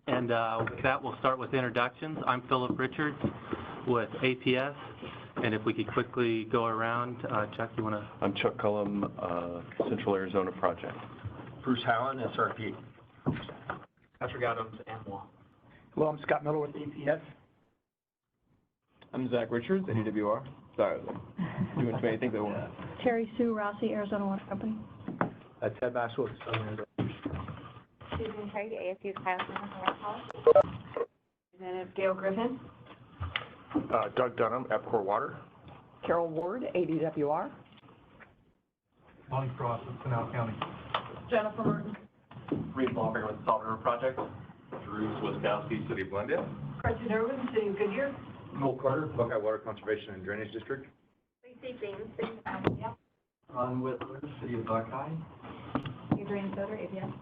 And with that, we'll start with introductions. I'm Philip Richards with APS. And if we could quickly go around, Chuck, you want to? I'm Chuck Cullum, Central Arizona Project. Bruce Howland, SRP. Patrick Adams, AMWA. Hello, I'm Scott Miller with APS. I'm Zach Richards, ADWR. Sorry, I'm doing too many things at once. Terry Sue Rossi, Arizona Water Company. Ted Maxwell, Southern Arizona. Susan Craig, ASU Pilot Representative Gail Griffin. Doug Dunham, Epcor Water. Carol Ward, ADWR. Lonnie Cross, Pinal County. Jennifer Martin. Reed Blomberg with the Salt River Project. Drew Swiskowski, City of Glendale. President Irwin, City of Goodyear. Noel Carter, Buckeye Water Conservation and Drainage District. Lacey James, City of Alabama. Ron Whitler, City of Buckeye. Adrian Soder, APS.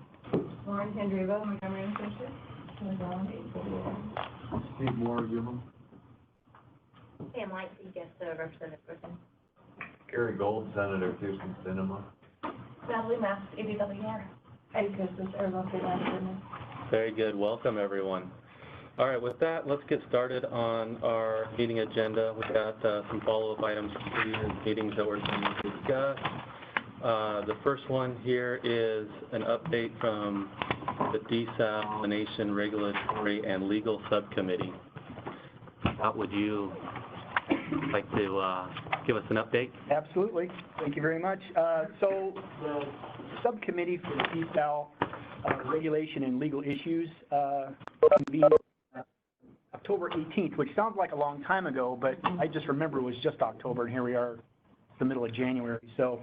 Lauren Tandreva, Montgomery Associates. Steve Moore, Yuma. Sam Lightsey, guest Representative Griffin. Gary Gold, Senator Houston Cinema. Natalie Mass, ADWR. Eddie Christmas, Arizona State Land Department. Very good. Welcome, everyone. All right, with that, let's get started on our meeting agenda. We've got some follow-up items from previous meetings that we're going to discuss. The first one here is an update from the Desalination Regulatory and Legal Subcommittee. Scott, would you like to give us an update? Absolutely. Thank you very much. So the subcommittee for the desal regulation and legal issues convened October 18th, which sounds like a long time ago, but I just remember it was just October, and here we are, the middle of January. So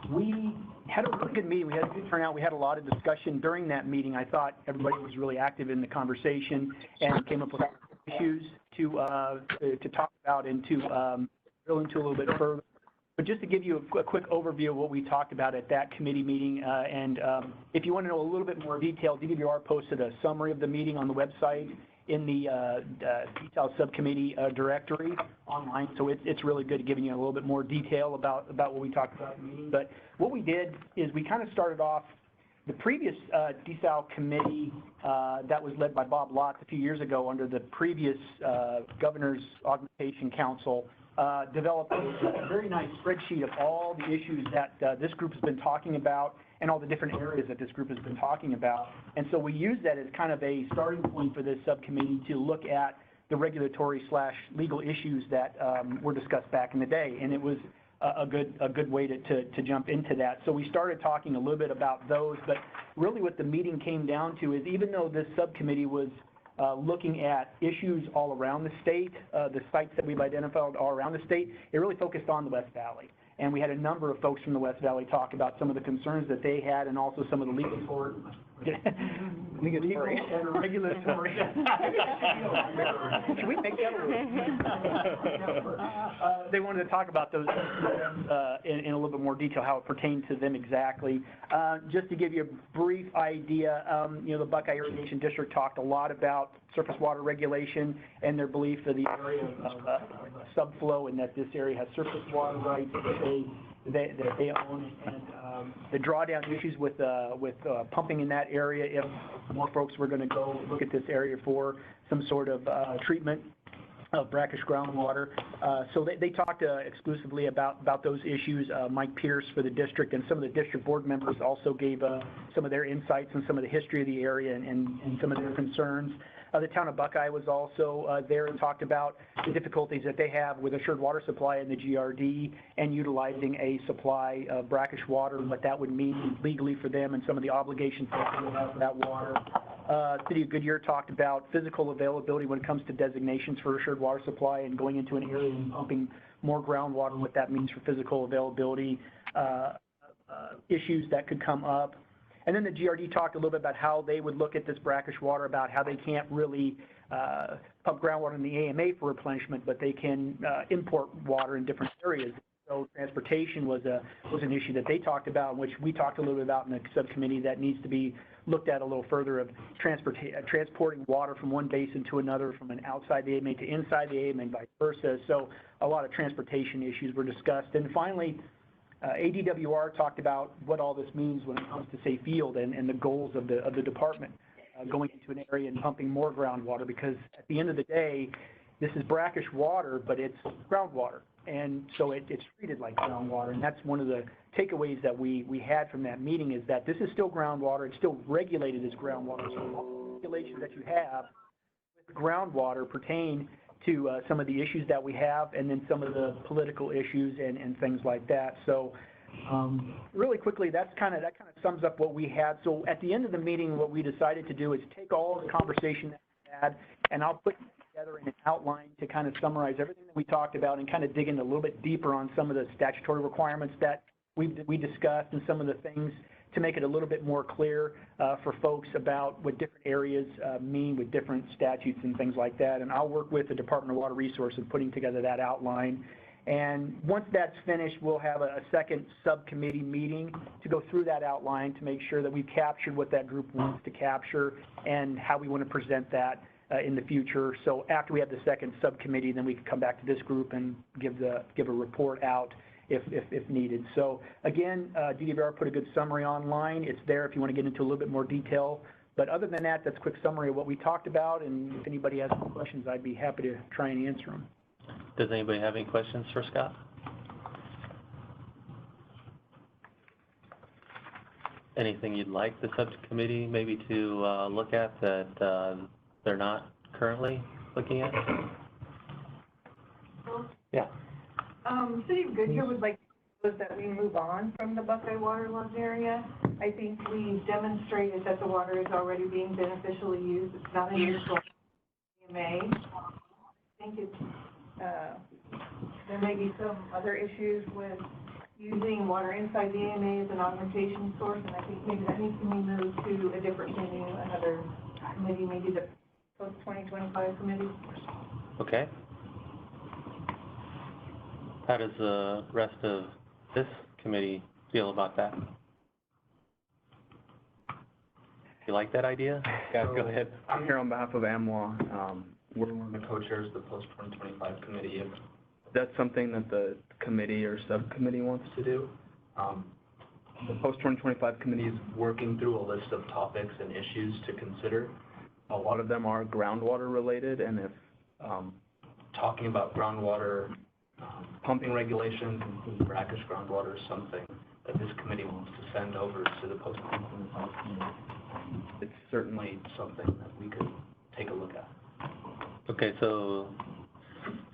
we had a really good meeting. We had a good turnout. We had a lot of discussion during that meeting. I thought everybody was really active in the conversation and came up with issues to talk about and to drill into a little bit further. But just to give you a quick overview of what we talked about at that committee meeting, and if you want to know a little bit more detail, DWR posted a summary of the meeting on the website in the detailed subcommittee directory online, so it's really good at giving you a little bit more detail about what we talked about in the meeting. But what we did is we kind of started off the previous desal committee that was led by Bob Lotz a few years ago under the previous Governor's Augmentation Council. Developed a very nice spreadsheet of all the issues that this group has been talking about and all the different areas that this group has been talking about. And so we use that as kind of a starting point for this subcommittee to look at the regulatory/legal issues that were discussed back in the day. And it was a good way to jump into that. So we started talking a little bit about those, but really what the meeting came down to is even though this subcommittee was looking at issues all around the state, the sites that we've identified all around the state, it really focused on the West Valley. And we had a number of folks from the West Valley talk about some of the concerns that they had and also some of the legal and regulatory. Should we make that a they wanted to talk about those in a little bit more detail, how it pertained to them exactly. Just to give you a brief idea, the Buckeye Irrigation District talked a lot about surface water regulation and their belief that the area of subflow and that this area has surface water rights that they own, and the drawdown issues with pumping in that area if more folks were going to go look at this area for some sort of treatment of brackish groundwater. So they talked exclusively about those issues. Mike Pierce for the district and some of the district board members also gave some of their insights and some of the history of the area and some of their concerns. The town of Buckeye was also there and talked about the difficulties that they have with assured water supply in the GRD and utilizing a supply of brackish water and what that would mean legally for them and some of the obligations that they have for that water. City of Goodyear talked about physical availability when it comes to designations for assured water supply and going into an area and pumping more groundwater, what that means for physical availability issues that could come up. And then the GRD talked a little bit about how they would look at this brackish water, about how they can't really pump groundwater in the AMA for replenishment, but they can import water in different areas. So transportation was an issue that they talked about, which we talked a little bit about in the subcommittee, that needs to be looked at a little further, of transporting water from one basin to another, from an outside the AMA to inside the AMA and vice versa. So a lot of transportation issues were discussed. And finally, ADWR talked about what all this means when it comes to safe field and the goals of the department. going into an area and pumping more groundwater, because at the end of the day, this is brackish water, but it's groundwater. And so it's treated like groundwater, and that's one of the takeaways that we had from that meeting, is that this is still groundwater, it's still regulated as groundwater. So all the regulations that you have with groundwater pertain to some of the issues that we have, and then some of the political issues and things like that. So really quickly, that kind of sums up what we had. So at the end of the meeting, what we decided to do is take all the conversation that we had, and I'll put together in an outline to kind of summarize everything that we talked about and kind of dig in a little bit deeper on some of the statutory requirements that we discussed, and some of the things to make it a little bit more clear for folks about what different areas mean with different statutes and things like that. And I'll work with the Department of Water Resources putting together that outline. And once that's finished, we'll have a second subcommittee meeting to go through that outline to make sure that we've captured what that group wants to capture and how we want to present that in the future. So after we have the second subcommittee, then we can come back to this group and give a report out if needed. So again, DDVR put a good summary online. It's there if you want to get into a little bit more detail. But other than that, that's a quick summary of what we talked about. And if anybody has any questions, I'd be happy to try and answer them. Does anybody have any questions for Scott? Anything you'd like the subcommittee maybe to look at that they're not currently looking at? Yeah. City of Goodyear would like to propose that we move on from the Buckeye waterlogged area. I think we demonstrated that the water is already being beneficially used. It's not an issue EMA. I think it's there may be some other issues with using water inside the EMA as an augmentation source, and I think maybe that needs to be moved to a different venue, another committee, maybe the post-2025 committee. Okay. How does the rest of this committee feel about that? You like that idea? Guys, go ahead. I'm here on behalf of AMWA. We're one of the co-chairs of the post-2025 committee. If that's something that the committee or subcommittee wants to do, the post-2025 committee is working through a list of topics and issues to consider. A lot of them are groundwater related, and if talking about groundwater pumping regulations, including brackish groundwater, is something that this committee wants to send over to the post-2025 committee, it's certainly something that we could take a look at. Okay, so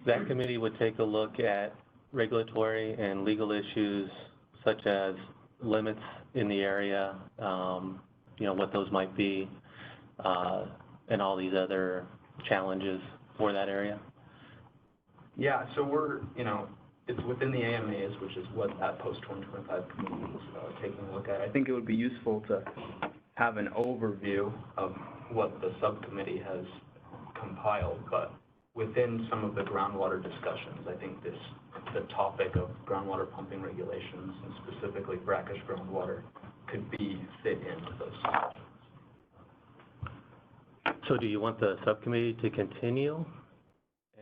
that committee would take a look at regulatory and legal issues such as limits in the area, what those might be, and all these other challenges for that area? Yeah, so we're, it's within the AMAs, which is what that post-2025 committee is taking a look at. I think it would be useful to have an overview of what the subcommittee has compiled, but within some of the groundwater discussions, I think the topic of groundwater pumping regulations, and specifically brackish groundwater, could be fit into those discussions. So do you want the subcommittee to continue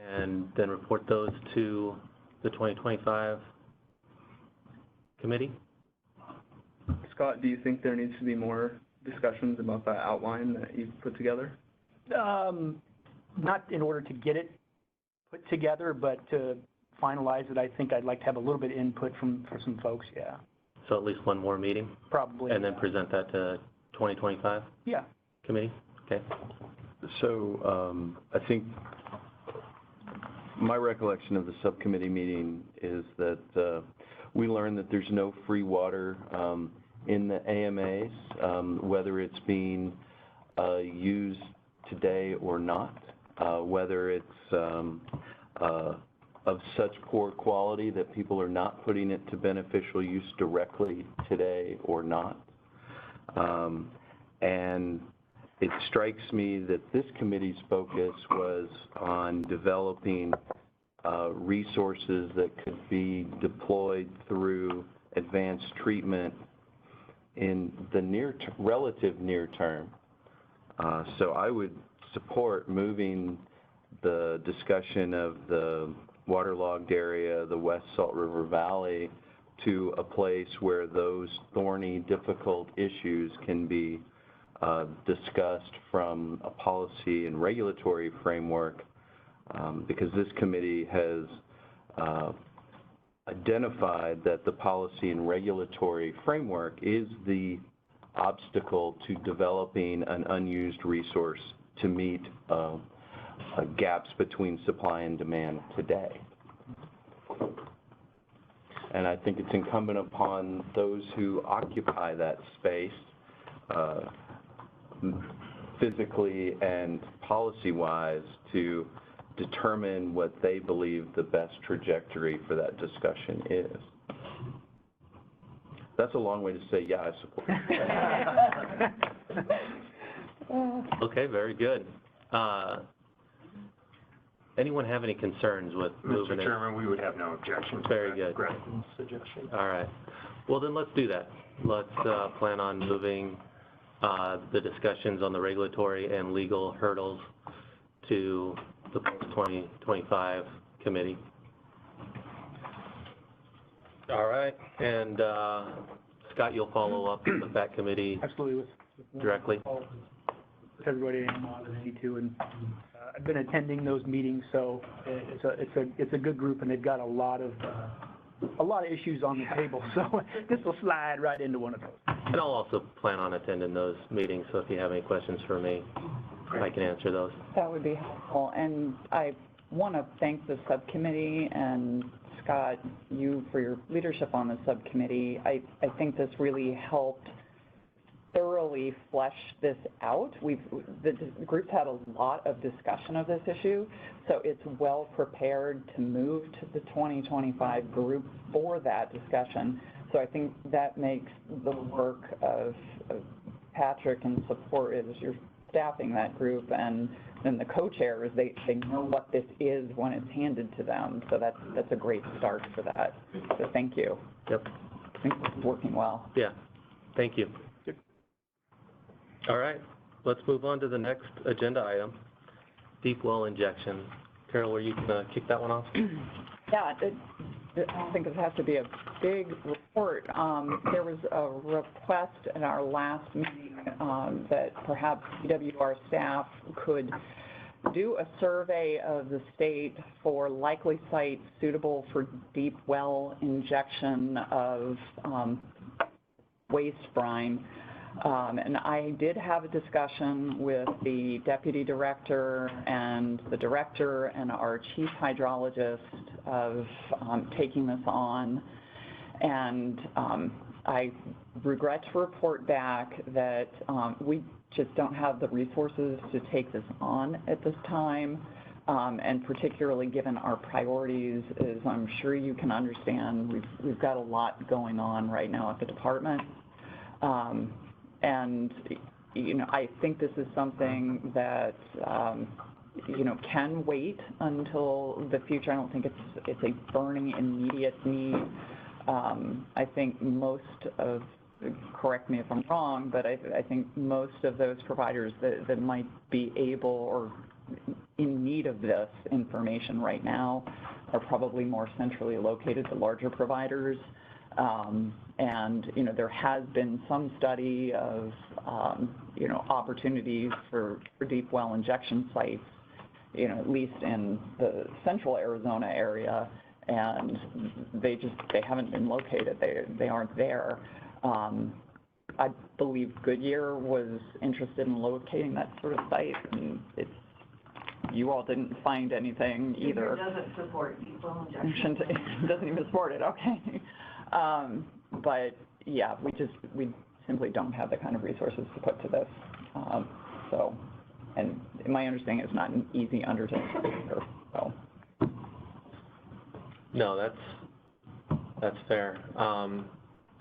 and then report those to the 2025 committee? Scott, do you think there needs to be more discussions about that outline that you've put together? Not in order to get it put together, but to finalize it, I think I'd like to have a little bit of input from some folks, yeah. So at least one more meeting? Probably. And then present that to 2025? Yeah. Committee? Okay. So I think my recollection of the subcommittee meeting is that we learned that there's no free water in the AMAs, whether it's being used today or not, whether it's of such poor quality that people are not putting it to beneficial use directly today or not. And it strikes me that this committee's focus was on developing resources that could be deployed through advanced treatment in the relative near term. So I would support moving the discussion of the waterlogged area, the West Salt River Valley, to a place where those thorny, difficult issues can be discussed from a policy and regulatory framework, because this committee has identified that the policy and regulatory framework is the obstacle to developing an unused resource to meet gaps between supply and demand today. And I think it's incumbent upon those who occupy that space, physically and policy-wise, to determine what they believe the best trajectory for that discussion is. That's a long way to say, yeah, I support it. Okay, very good. Anyone have any concerns with moving it? Mr. Chairman, we would have no objection to Very good. Grafton's suggestion. All right. Well, then let's do that. Let's plan on moving the discussions on the regulatory and legal hurdles to the post-2025 committee. All right. And Scott, you'll follow up with that committee Absolutely. directly? With everybody involved in need to, and I've been attending those meetings, so it's a good group, and they've got a lot of issues on the table, so this will slide right into one of those. And I'll also plan on attending those meetings, so if you have any questions for me, I can answer those. That would be helpful. And I want to thank the subcommittee and Scott, you for your leadership on the subcommittee. I think this really helped thoroughly flesh this out. The group's had a lot of discussion of this issue, so it's well prepared to move to the 2025 group for that discussion. So I think that makes the work of Patrick and support as you're staffing that group, and then the co-chairs, they know what this is when it's handed to them. So that's a great start for that. So thank you. Yep. I think it's working well. Yeah. Thank you. Good. All right. Let's move on to the next agenda item, deep well injection. Carol, were you going to kick that one off? Yeah, I don't think it has to be a big report. There was a request in our last meeting that perhaps PWR staff could do a survey of the state for likely sites suitable for deep well injection of waste brine. And I did have a discussion with the deputy director and the director and our chief hydrologist of taking this on. And I regret to report back that we just don't have the resources to take this on at this time. And particularly given our priorities, as I'm sure you can understand, we've got a lot going on right now at the department. And, you know, I think this is something that, you know, can wait until the future. I don't think it's a burning immediate need. I think most of, correct me if I'm wrong, but I think most of those providers that might be able or in need of this information right now are probably more centrally located to larger providers. And, you know, there has been some study of, you know, opportunities for deep well injection sites, you know, at least in the central Arizona area, and they haven't been located. They aren't there. I believe Goodyear was interested in locating that sort of site, and you all didn't find anything either. It doesn't support deep well injection. It doesn't even support it, okay. But yeah, we simply don't have the kind of resources to put to this. So, and my understanding is not an easy undertaking either, so. No, that's fair.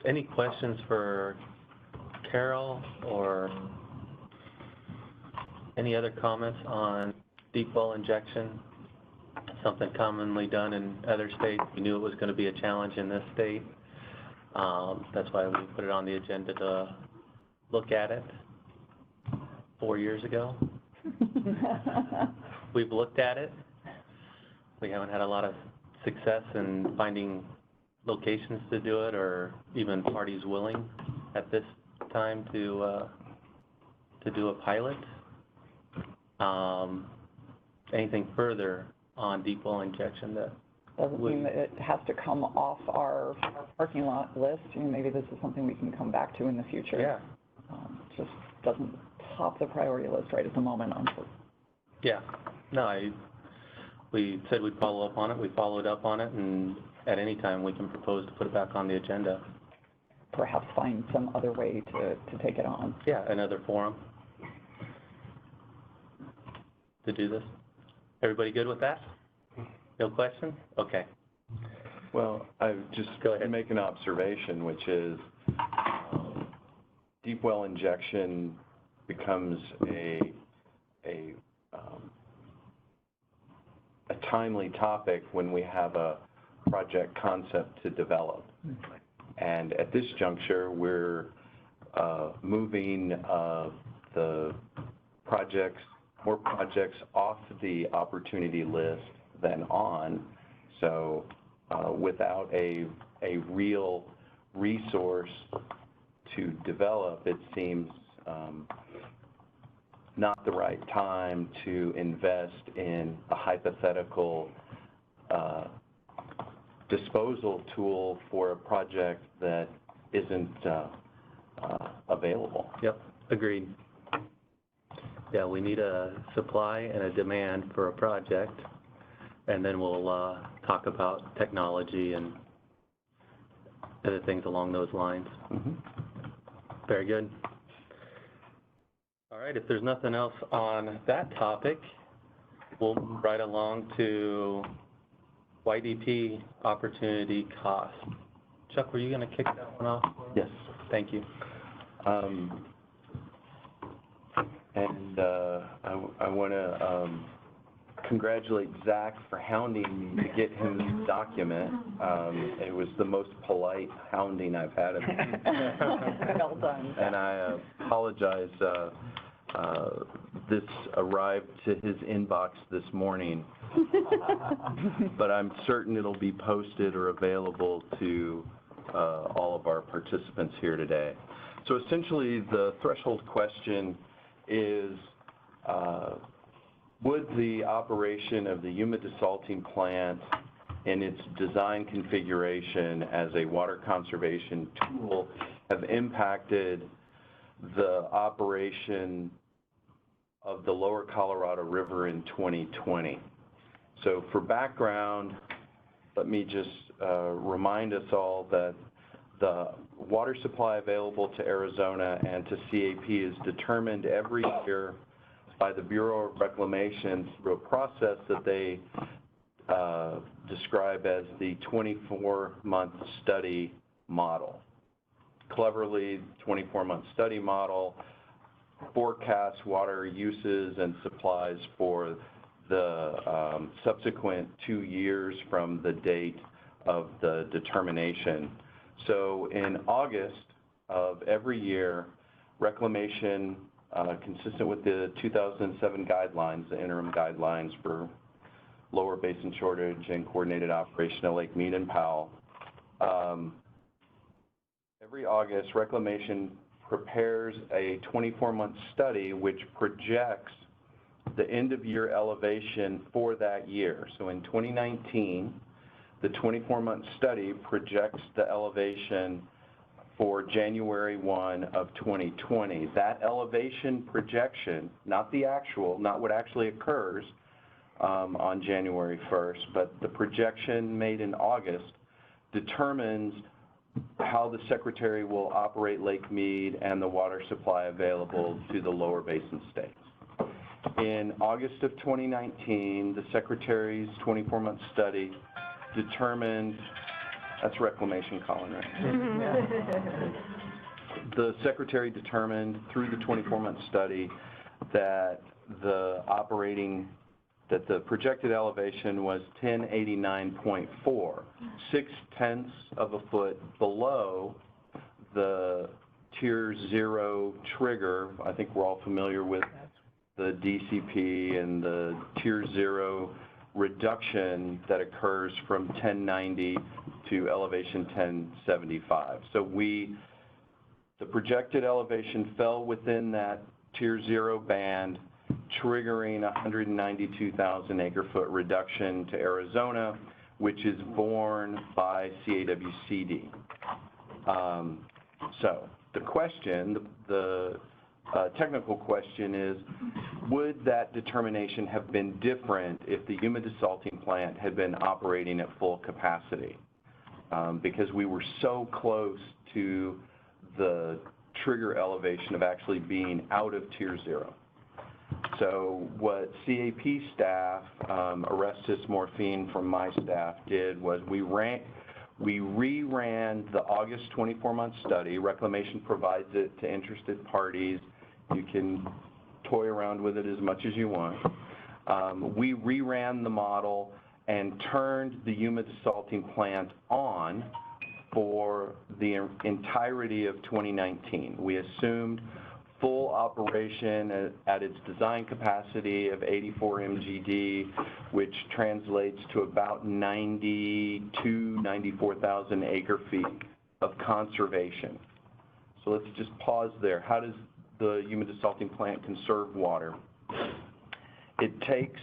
Any questions for Carol or any other comments on deep well injection? Something commonly done in other states. We knew it was going to be a challenge in this state. That's why we put it on the agenda to look at it 4 years ago. We've looked at it. We haven't had a lot of success in finding locations to do it or even parties willing at this time to to do a pilot. Anything further on deep well injection that Doesn't mean that it has to come off our parking lot list. You know, maybe this is something we can come back to in the future. Yeah. Just doesn't top the priority list right at the moment. Yeah. No, we said we'd follow up on it. We followed up on it, and at any time we can propose to put it back on the agenda. Perhaps find some other way to take it on. Yeah, another forum to do this. Everybody good with that? No question? Okay. Well, I just Go ahead. make an observation, which is deep well injection becomes a timely topic when we have a project concept to develop. And at this juncture, we're moving the more projects off the opportunity list than on. So without a real resource to develop, it seems not the right time to invest in a hypothetical disposal tool for a project that isn't available. Yep, agreed. Yeah, we need a supply and a demand for a project, and then we'll talk about technology and other things along those lines. Mm-hmm. Very good. All right, if there's nothing else on that topic, we'll move right along to YDP opportunity cost. Chuck, were you going to kick that one off? Yes. Thank you. I want to congratulate Zach for hounding me to get him this document. It was the most polite hounding I've had of him. Well done. And I apologize. This arrived to his inbox this morning, but I'm certain it'll be posted or available to all of our participants here today. So essentially, the threshold question is, would the operation of the Yuma desalting plant in its design configuration as a water conservation tool have impacted the operation of the lower Colorado River in 2020? So for background, let me just remind us all that the water supply available to Arizona and to CAP is determined every year by the Bureau of Reclamation through a process that they describe as the 24-month study model. Cleverly, 24-month study model forecasts water uses and supplies for the subsequent 2 years from the date of the determination. So in August of every year, Reclamation, consistent with the 2007 guidelines, the interim guidelines for lower basin shortage and coordinated operation of Lake Mead and Powell, every August, Reclamation prepares a 24-month study which projects the end-of-year elevation for that year. So in 2019, the 24-month study projects the elevation for January 1 of 2020. That elevation projection, not the actual, not what actually occurs on January 1st, but the projection made in August determines how the Secretary will operate Lake Mead and the water supply available to the lower basin states. In August of 2019, the Secretary's 24-month study determined, that's Reclamation calling, right? The Secretary determined through the 24-month study that the projected elevation was 1089.4, 6/10 of a foot below the Tier 0 trigger. I think we're all familiar with the DCP and the Tier 0 reduction that occurs from 1090 to elevation 1075. So the projected elevation fell within that Tier 0 band, triggering 192,000 acre-foot reduction to Arizona, which is borne by CAWCD. So the question, the technical question is, would that determination have been different if the Yuma desalting plant had been operating at full capacity? Because we were so close to the trigger elevation of actually being out of Tier 0. So what CAP staff, Orestes Morphine from my staff, did was we reran the August 24-month study. Reclamation provides it to interested parties. You can toy around with it as much as you want. We reran the model and turned the Yuma desalting plant on for the entirety of 2019. We assumed full operation at its design capacity of 84 MGD, which translates to about 94,000 acre feet of conservation. So let's just pause there. How does the Yuma desalting plant conserve water? It takes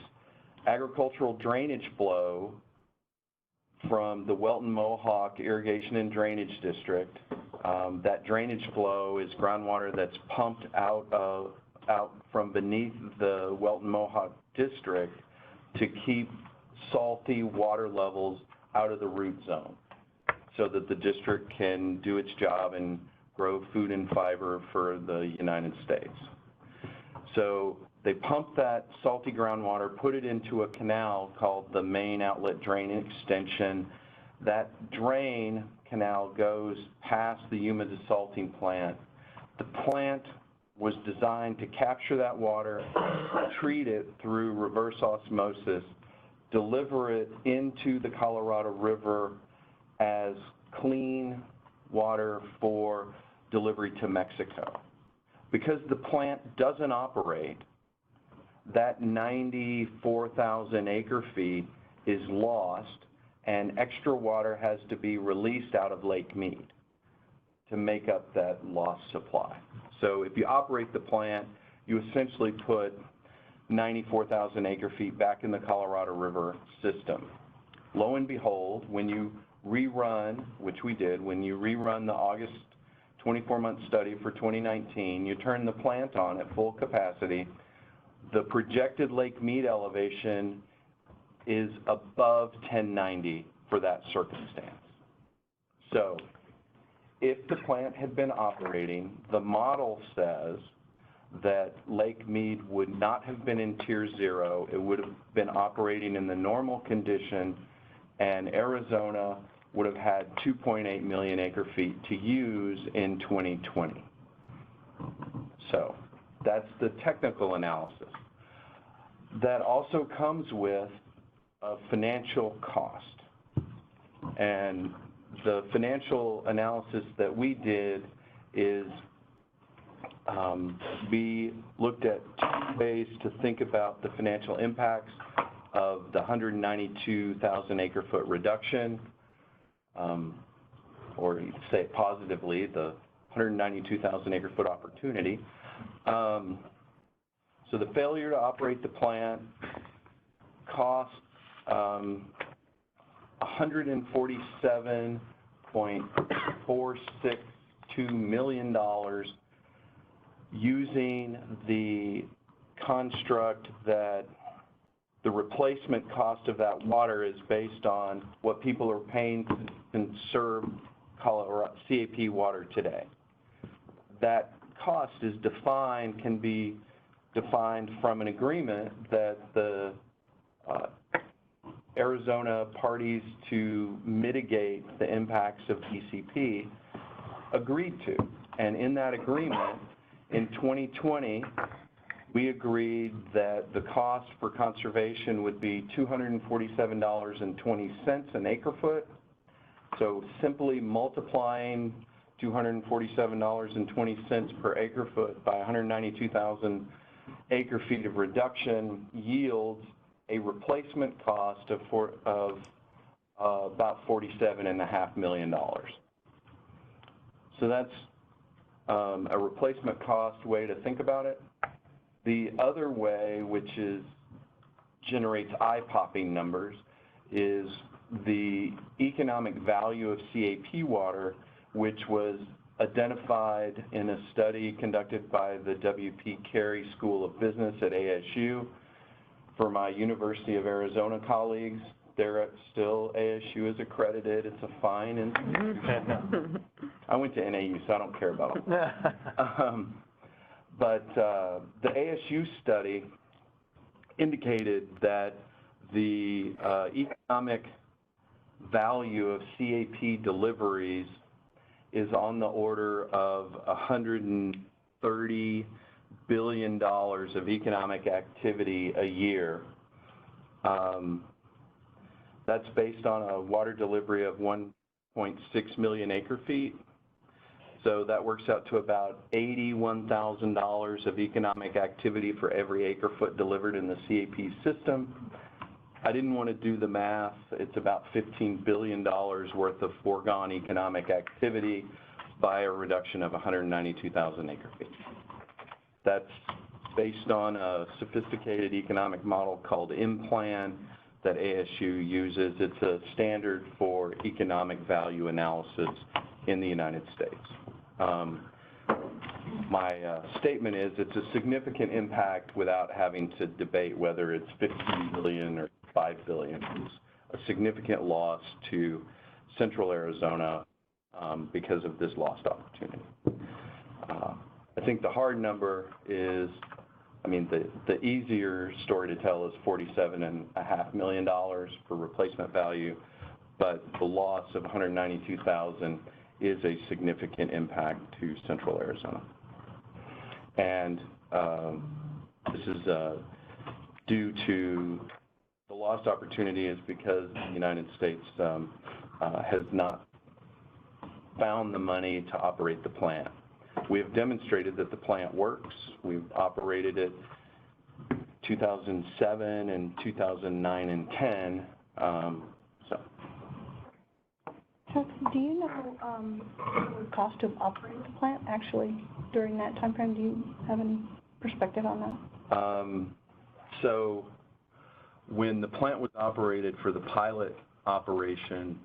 agricultural drainage flow from the Welton Mohawk Irrigation and Drainage District. That drainage flow is groundwater that's pumped out from beneath the Welton Mohawk District to keep salty water levels out of the root zone so that the district can do its job and grow food and fiber for the United States. So they pump that salty groundwater, put it into a canal called the Main Outlet Drain Extension. That drain canal goes past the Yuma desalting plant. The plant was designed to capture that water, treat it through reverse osmosis, deliver it into the Colorado River as clean water for delivery to Mexico. Because the plant doesn't operate, that 94,000 acre feet is lost, and extra water has to be released out of Lake Mead to make up that lost supply. So if you operate the plant, you essentially put 94,000 acre feet back in the Colorado River system. Lo and behold, when you rerun, which we did, when you rerun the August 24-month study for 2019, you turn the plant on at full capacity, the projected Lake Mead elevation is above 1090 for that circumstance. So if the plant had been operating, the model says that Lake Mead would not have been in Tier 0. It would have been operating in the normal condition, and Arizona would have had 2.8 million acre feet to use in 2020. So that's the technical analysis. That also comes with a financial cost. And the financial analysis that we did is we looked at two ways to think about the financial impacts of the 192,000 acre foot reduction, or you say it positively, the 192,000 acre foot opportunity. So the failure to operate the plant cost $147.462 million using the construct that the replacement cost of that water is based on what people are paying to conserve Colorado CAP water today. That cost is defined, can be defined from an agreement that the Arizona parties to mitigate the impacts of DCP agreed to. And in that agreement, in 2020, we agreed that the cost for conservation would be $247.20 an acre foot. So simply multiplying $247.20 per acre foot by 192,000 acre feet of reduction yields a replacement cost of about $47.5 million. So that's a replacement cost way to think about it. The other way, which generates eye-popping numbers, is the economic value of CAP water, which was identified in a study conducted by the W.P. Carey School of Business at ASU. For my University of Arizona colleagues, they're still ASU is accredited. It's a fine institution. I went to NAU, so I don't care about them. But the ASU study indicated that the economic value of CAP deliveries is on the order of $130 billion of economic activity a year. That's based on a water delivery of 1.6 million acre feet. So that works out to about $81,000 of economic activity for every acre foot delivered in the CAP system. I didn't want to do the math. It's about $15 billion worth of foregone economic activity by a reduction of 192,000 acre feet. That's based on a sophisticated economic model called M-Plan that ASU uses. It's a standard for economic value analysis in the United States. My statement is it's a significant impact without having to debate whether it's 15 billion or 5 billion. It's a significant loss to Central Arizona because of this lost opportunity. I think the hard number is, I mean, the easier story to tell is $47.5 million for replacement value, but the loss of 192,000 is a significant impact to Central Arizona. And this is due to the lost opportunity is because the United States has not found the money to operate the plant. We have demonstrated that the plant works. We've operated it 2007 and 2009 and 10. Chuck, do you know the cost of operating the plant actually during that time frame? Do you have any perspective on that? So when the plant was operated for the pilot operation,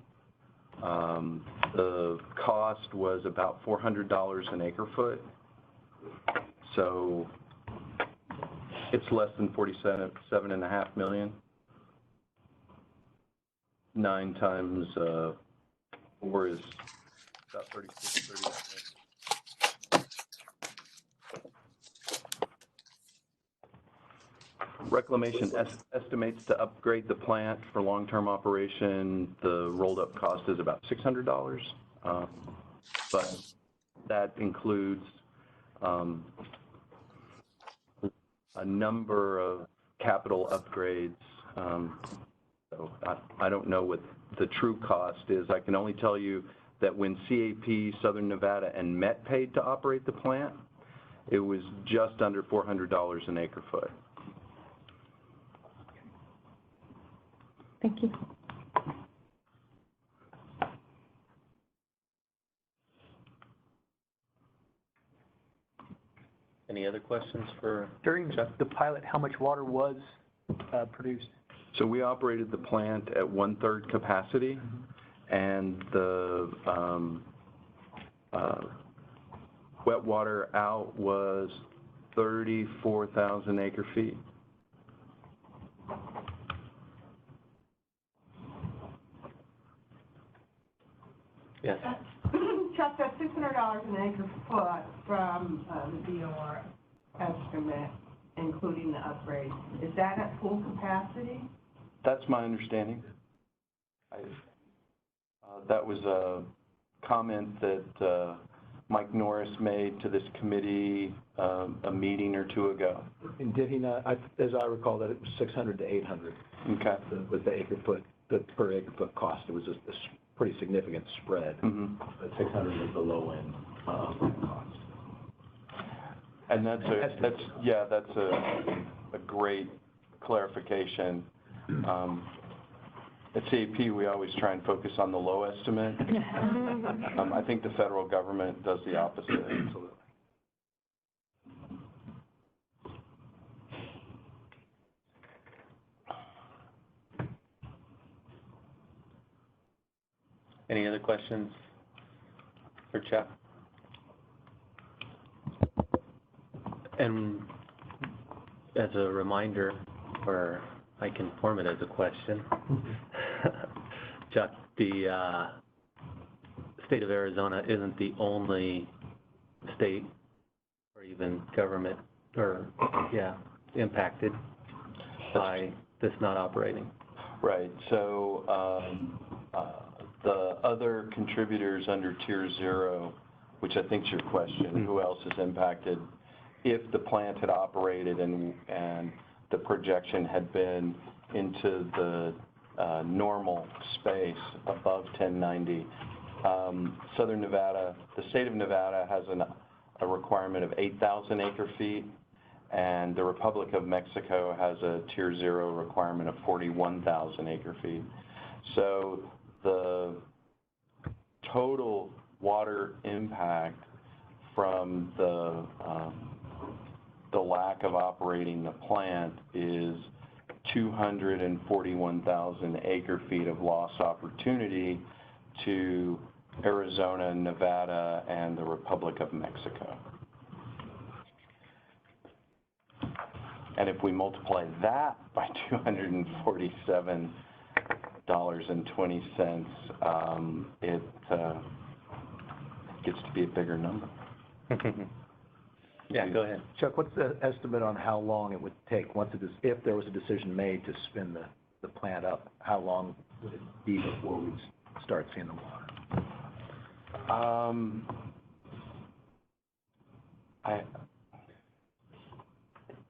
the cost was about $400 an acre foot. So it's less than $47.5 million. 9 times 4 is about 36. Reclamation estimates to upgrade the plant for long-term operation. The rolled-up cost is about $600, but that includes a number of capital upgrades. So I don't know what the true cost is. I can only tell you that when CAP, Southern Nevada, and MET paid to operate the plant, it was just under $400 an acre foot. Thank you. Any other questions for During the pilot, how much water was produced? So we operated the plant at 1/3 capacity, and the wet water out was 34,000 acre feet. Yes. Chuck, that's $600 an acre foot from the DOR estimate, including the upgrade. Is that at full capacity? That's my understanding. That was a comment that Mike Norris made to this committee a meeting or two ago. And did he not, as I recall, that it was 600 to 800. Okay. With the acre foot, the per acre foot cost, it was a pretty significant spread. Mm-hmm. But 600 is the low end of that cost. And that's a great clarification. At CAP, we always try and focus on the low estimate. I think the federal government does the opposite. Any other questions for Chuck? And as a reminder, or I can form it as a question, Chuck, the state of Arizona isn't the only state or even government impacted by this not operating. Right. So the other contributors under Tier 0, which I think is your question, who else is impacted? If the plant had operated and the projection had been into the normal space above 1090, Southern Nevada, the state of Nevada has a requirement of 8,000 acre-feet, and the Republic of Mexico has a Tier 0 requirement of 41,000 acre-feet. So the total water impact from the lack of operating the plant is 241,000 acre-feet of lost opportunity to Arizona, Nevada, and the Republic of Mexico. And if we multiply that by $247.20, it gets to be a bigger number. Yeah, go ahead. Chuck, what's the estimate on how long it would take if there was a decision made to spin the plant up? How long would it be before we start seeing the water? I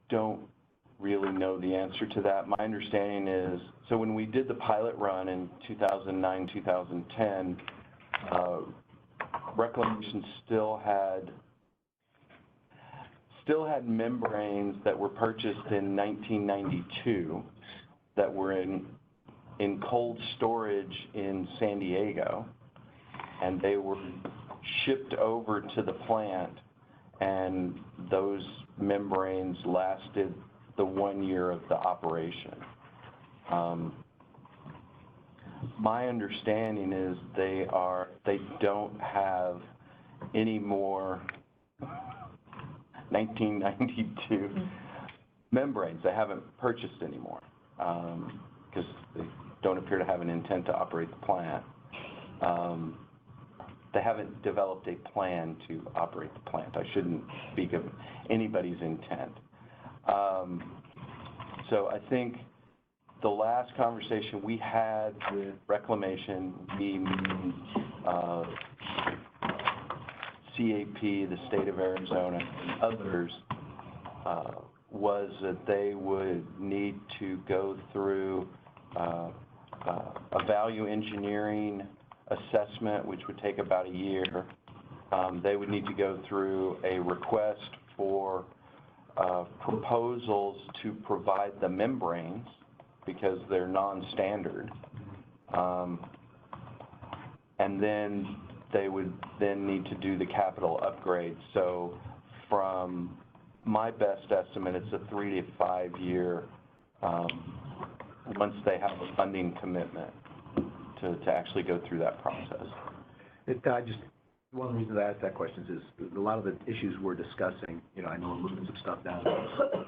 don't really know the answer to that. My understanding is, so when we did the pilot run in 2009, 2010, Reclamation still had membranes that were purchased in 1992 that were in cold storage in San Diego, and they were shipped over to the plant, and those membranes lasted the 1 year of the operation. My understanding is they don't have any more 1992 membranes. They haven't purchased anymore because they don't appear to have an intent to operate the plant. They haven't developed a plan to operate the plant. I shouldn't speak of anybody's intent. So I think the last conversation we had with Reclamation, CAP, the state of Arizona, and others, was that they would need to go through a value engineering assessment, which would take about a year. They would need to go through a request for proposals to provide the membranes because they're non-standard. And then they would then need to do the capital upgrade. So from my best estimate, it's a 3 to 5 year, once they have a funding commitment to actually go through that process. One reason I asked that question is a lot of the issues we're discussing, I know we're moving some stuff down to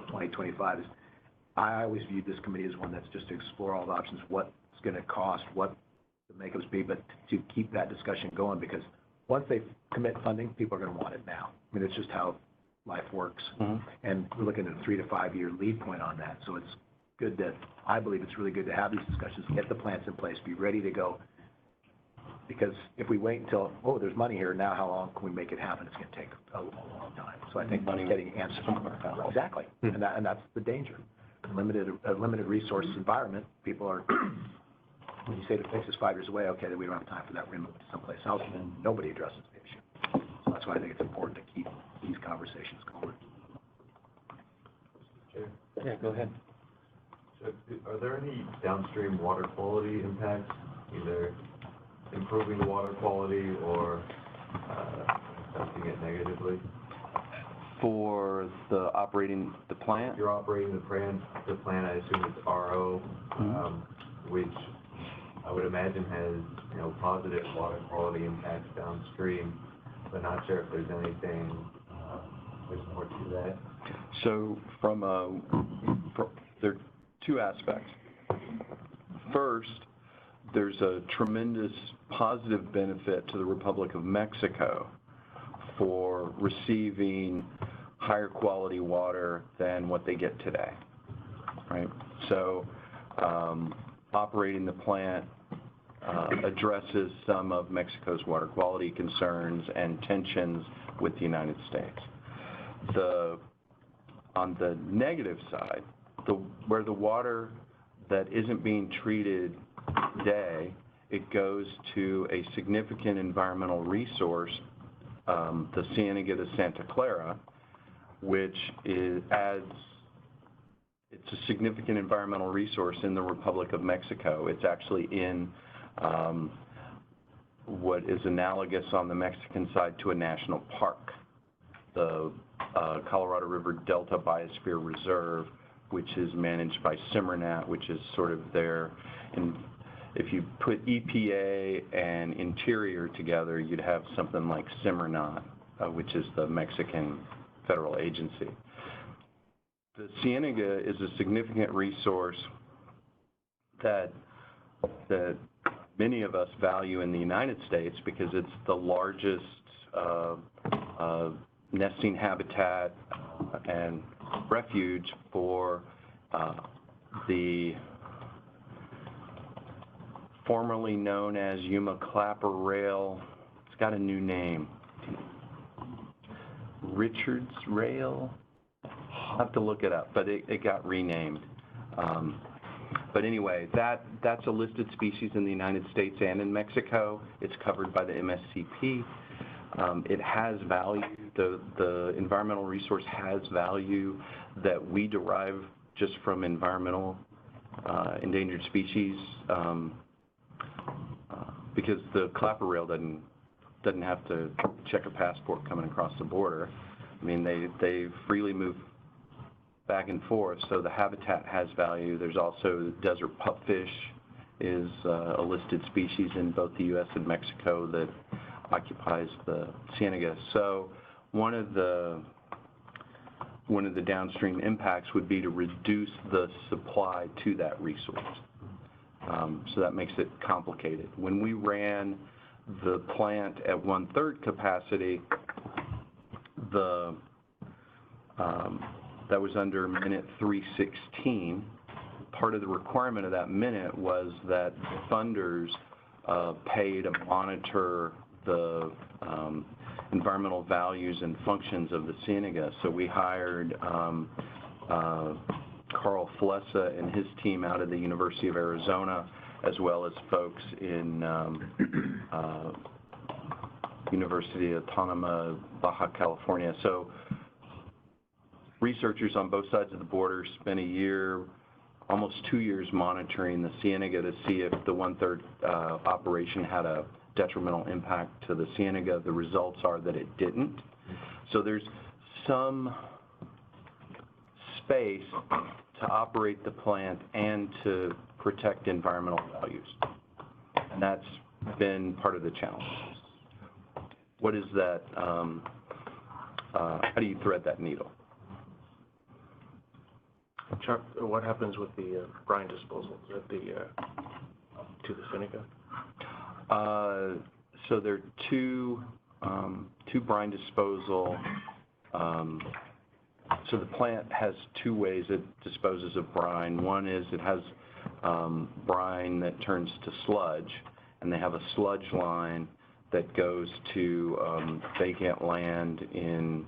2025, I always viewed this committee as one that's just to explore all the options, what's going to cost, what the makeups be, but to keep that discussion going, because once they commit funding, people are going to want it now. I mean, it's just how life works. And we're looking at a 3 to 5 year lead point on that. So it's good I believe it's really good to have these discussions, get the plans in place, be ready to go. Because if we wait until, there's money here, now how long can we make it happen? It's going to take a long time. So I think getting answers somewhere. Exactly. And that's the danger. A limited resource environment, people are, when you say the fix is 5 years away, okay, then we don't have time for that, we're going to move to someplace else, and then nobody addresses the issue. So that's why I think it's important to keep these conversations going. Yeah, go ahead. So, are there any downstream water quality impacts, either improving the water quality or affecting it negatively? For the operating the plant? You're operating the plant, I assume it's RO, which I would imagine you know, positive water quality impacts downstream, but not sure if there's anything, there's more to that. So there are two aspects. First, there's a tremendous positive benefit to the Republic of Mexico for receiving higher quality water than what they get today, right? So operating the plant addresses some of Mexico's water quality concerns and tensions with the United States. On the negative side, where the water that isn't being treated today, it goes to a significant environmental resource, the Ciénaga de Santa Clara, which it's a significant environmental resource in the Republic of Mexico. It's actually in what is analogous on the Mexican side to a national park, the Colorado River Delta Biosphere Reserve, which is managed by CIMRNAT, which is sort of there. And if you put EPA and Interior together, you'd have something like CIMRNAT, which is the Mexican federal agency. The Ciénaga is a significant resource that many of us value in the United States because it's the largest nesting habitat and refuge for the formerly known as Yuma Clapper Rail. It's got a new name. Richards Rail? I'll have to look it up, but it got renamed. But anyway, that's a listed species in the United States and in Mexico. It's covered by the MSCP. It has value. The environmental resource has value that we derive just from environmental endangered species, because the Clapper Rail doesn't have to check a passport coming across the border. I mean, they freely move back and forth, so the habitat has value. There's also desert pupfish is a listed species in both the U.S. and Mexico that occupies the Ciénaga. So one of the downstream impacts would be to reduce the supply to that resource. So that makes it complicated. When we ran the plant at 1/3 capacity, that was under minute 316. Part of the requirement of that minute was that the funders pay to monitor the environmental values and functions of the Ciénaga. So we hired Carl Flessa and his team out of the University of Arizona, as well as folks in University Autónoma Baja California. So researchers on both sides of the border spent a year, almost 2 years, monitoring the Ciénaga to see if the 1/3 operation had a detrimental impact to the Ciénaga. The results are that it didn't. So there's some space to operate the plant and to protect environmental values. And that's been part of the challenge. What is that, how do you thread that needle? Chuck, what happens with the brine disposal at to the Ciénaga? So there are two brine disposal. So the plant has two ways it disposes of brine. One is it has brine that turns to sludge, and they have a sludge line that goes to vacant land in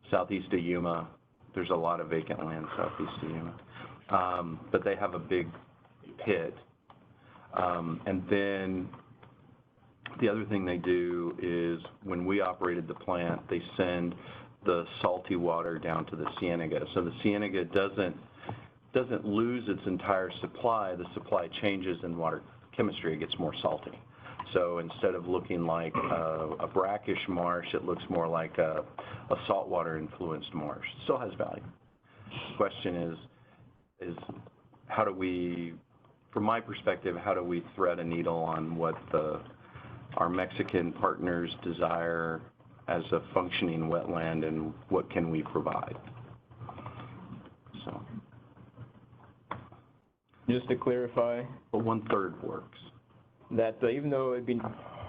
southeast of Yuma. There's a lot of vacant land southeast of Yuma. But they have a big pit. And then the other thing they do is when we operated the plant, they send the salty water down to the Ciénaga. So the Ciénaga doesn't lose its entire supply. The supply changes in water chemistry. It gets more salty. So instead of looking like a brackish marsh, it looks more like a saltwater influenced marsh. Still has value. The question is how do we from my perspective, how do we thread a needle on what our Mexican partners desire as a functioning wetland, and what can we provide? So, just to clarify, but 1/3 works. That even though it'd be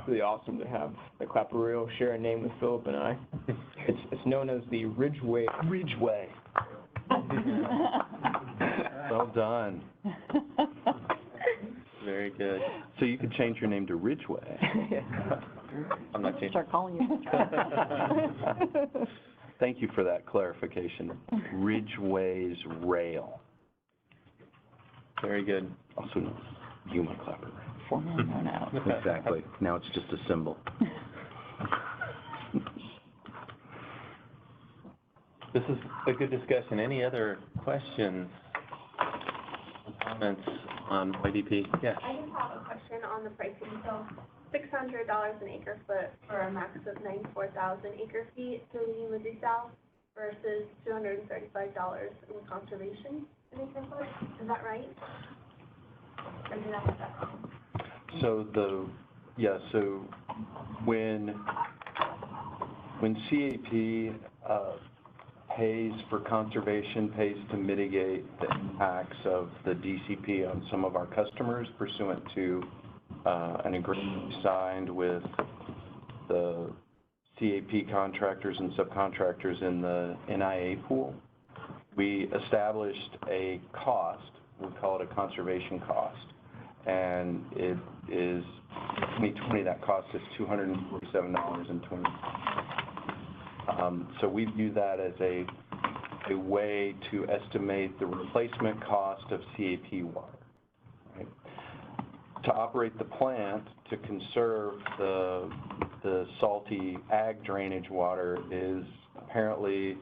really awesome to have the Clapperio share a name with Philip and I, it's known as the Ridgeway. Ridgeway. Well done. Very good. So you could change your name to Ridgeway. I'm not changing. Start calling you. Thank you for that clarification. Ridgeway's Rail. Very good. Also known as Yuma Clapper. Formerly known as. Exactly. Now it's just a symbol. This is a good discussion. Any other questions, comments on YDP? Yeah. I just have a question on the pricing. So $600 an acre foot for a max of 94,000 acre feet to Lima Desal versus $235 in conservation an acre foot. Is that right? Or did I have that wrong? So so when CAP pays for conservation, pays to mitigate the impacts of the DCP on some of our customers pursuant to an agreement signed with the CAP contractors and subcontractors in the NIA pool, we established a cost, we call it a conservation cost, and it is, in 2020, that cost is $247.20. So we view that as a way to estimate the replacement cost of CAP water. Right? To operate the plant, to conserve the salty ag drainage water is apparently,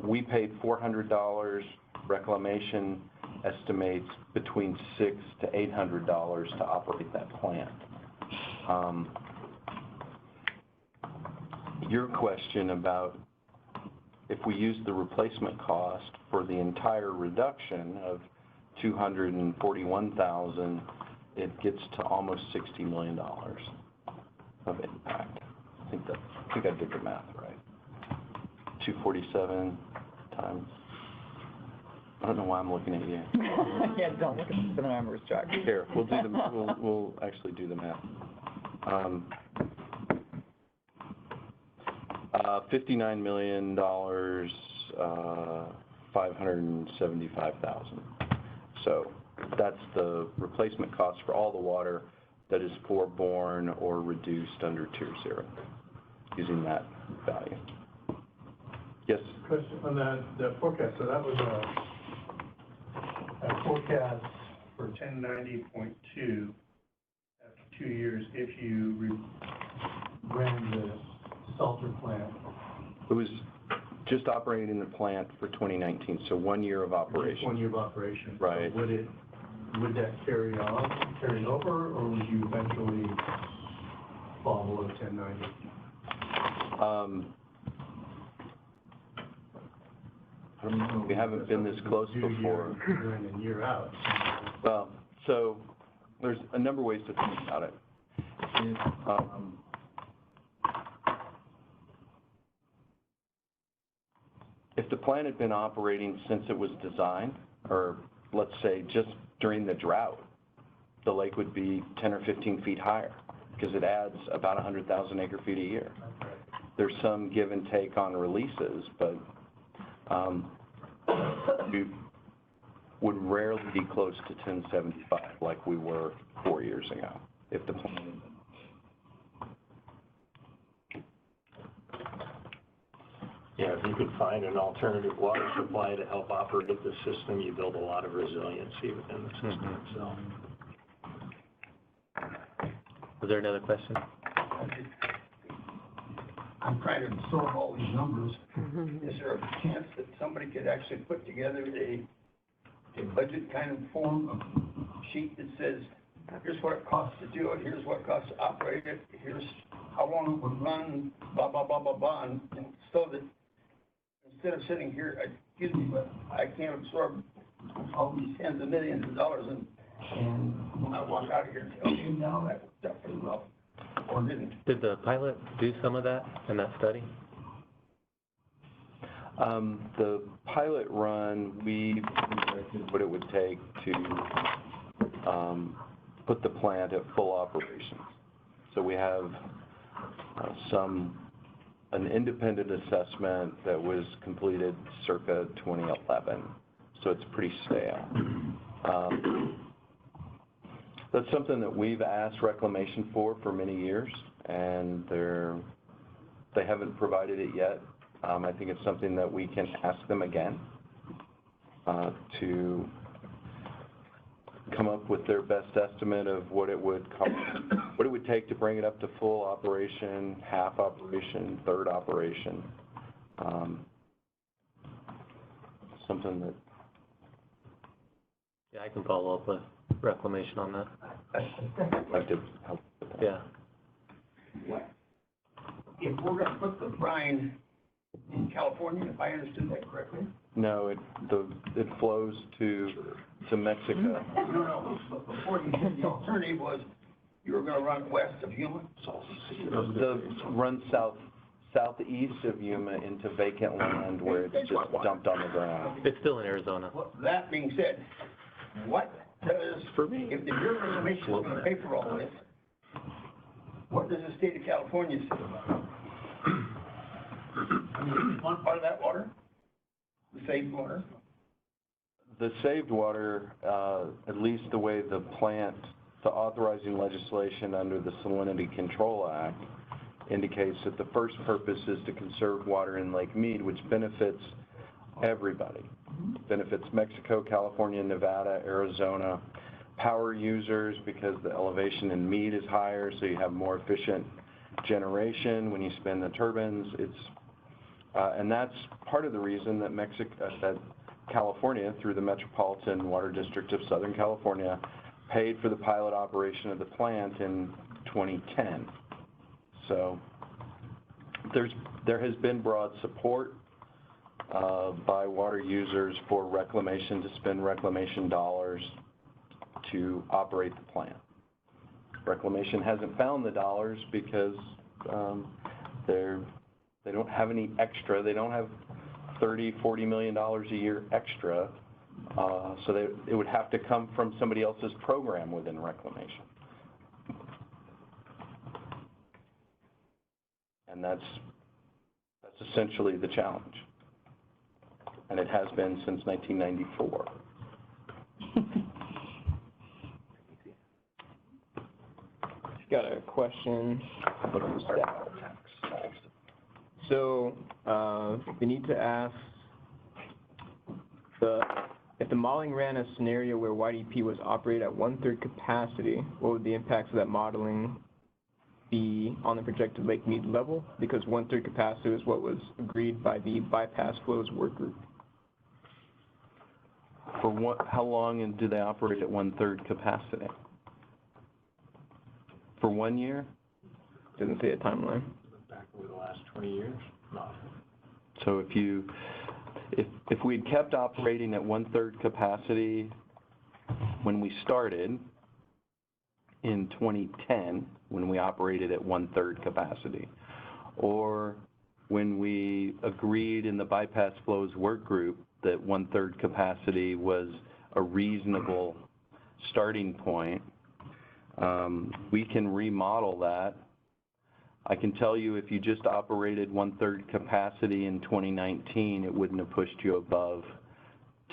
we paid $400, Reclamation estimates between $600 to $800 to operate that plant. Your question about if we use the replacement cost for the entire reduction of $241,000, it gets to almost $60 million of impact. I think I did the math right. 247 times. I don't know why I'm looking at you. Yeah, don't look at the numbers, Chuck. Here, we'll do we'll actually do the math. $59 million, 575,000. So that's the replacement cost for all the water that is foreborn or reduced under Tier 0, using that value. Yes? Question on the forecast. So that was a forecast for 1090.2 after 2 years if you ran the salter plant. It was just operating the plant for 2019, so 1 year of operation. Just 1 year of operation. Right. So would that carry over, or would you eventually fall below 1090? I don't know. We haven't been this close before. Year in and year out. Well, so there's a number of ways to think about it. If the plant had been operating since it was designed, or let's say just during the drought, the lake would be 10 or 15 feet higher because it adds about 100,000 acre feet a year. There's some give and take on releases, but we would rarely be close to 1075 like we were 4 years ago if the plant. Yeah, if you could find an alternative water supply to help operate the system, you build a lot of resiliency within the system itself. Was there another question? I'm trying to absorb all these numbers. Is there a chance that somebody could actually put together a budget kind of form, a sheet that says, here's what it costs to do it, here's what it costs to operate it, here's how long it would run, blah, blah, blah, blah, blah, and so that instead of sitting here, excuse me, but I can't absorb all these tens of millions of dollars and And when I walk out of here, okay, now that worked out pretty well, or didn't. Did the pilot do some of that in that study? The pilot run, we projected what it would take to put the plant at full operations. So we have an independent assessment that was completed circa 2011. So it's pretty stale. That's something that we've asked Reclamation for many years, and they haven't provided it yet. I think it's something that we can ask them again to come up with their best estimate of what it would cost, what it would take to bring it up to full operation, half operation, third operation. Something that... Yeah, I can follow up with Reclamation on that. I'd like to help with that. Yeah. If we're gonna put the brine in California, if I understood that correctly? No, it flows to Mexico. No, but before you said the alternative was you were gonna run west of Yuma? Run southeast of Yuma into vacant land where it's just dumped on the ground. It's still in Arizona. Well, that being said, what does, if the Bureau of Reclamation is gonna pay for all this, what does the state of California say about it? I mean, is one part of that water, the saved water? The saved water, at least the way the authorizing legislation under the Salinity Control Act indicates that the first purpose is to conserve water in Lake Mead, which benefits everybody. Benefits Mexico, California, Nevada, Arizona, power users because the elevation in Mead is higher, so you have more efficient generation when you spin the turbines. And that's part of the reason that that California, through the Metropolitan Water District of Southern California, paid for the pilot operation of the plant in 2010. So there has been broad support by water users for Reclamation to spend Reclamation dollars to operate the plant. Reclamation hasn't found the dollars because they don't have any extra. They don't have $30–40 million a year extra, so it would have to come from somebody else's program within Reclamation. And that's essentially the challenge. And it has been since 1994. Got a question. So, we need to ask, if the modeling ran a scenario where YDP was operated at 1/3 capacity, what would the impacts of that modeling be on the projected Lake Mead level? Because 1/3 capacity is what was agreed by the bypass flows work group. How long do they operate at 1/3 capacity? For 1 year? Doesn't say a timeline. Back over the last 20 years? No. So if we'd kept operating at 1/3 capacity when we started in 2010, when we operated at 1/3 capacity, or when we agreed in the bypass flows work group that 1/3 capacity was a reasonable starting point, we can remodel that. I can tell you if you just operated 1/3 capacity in 2019, it wouldn't have pushed you above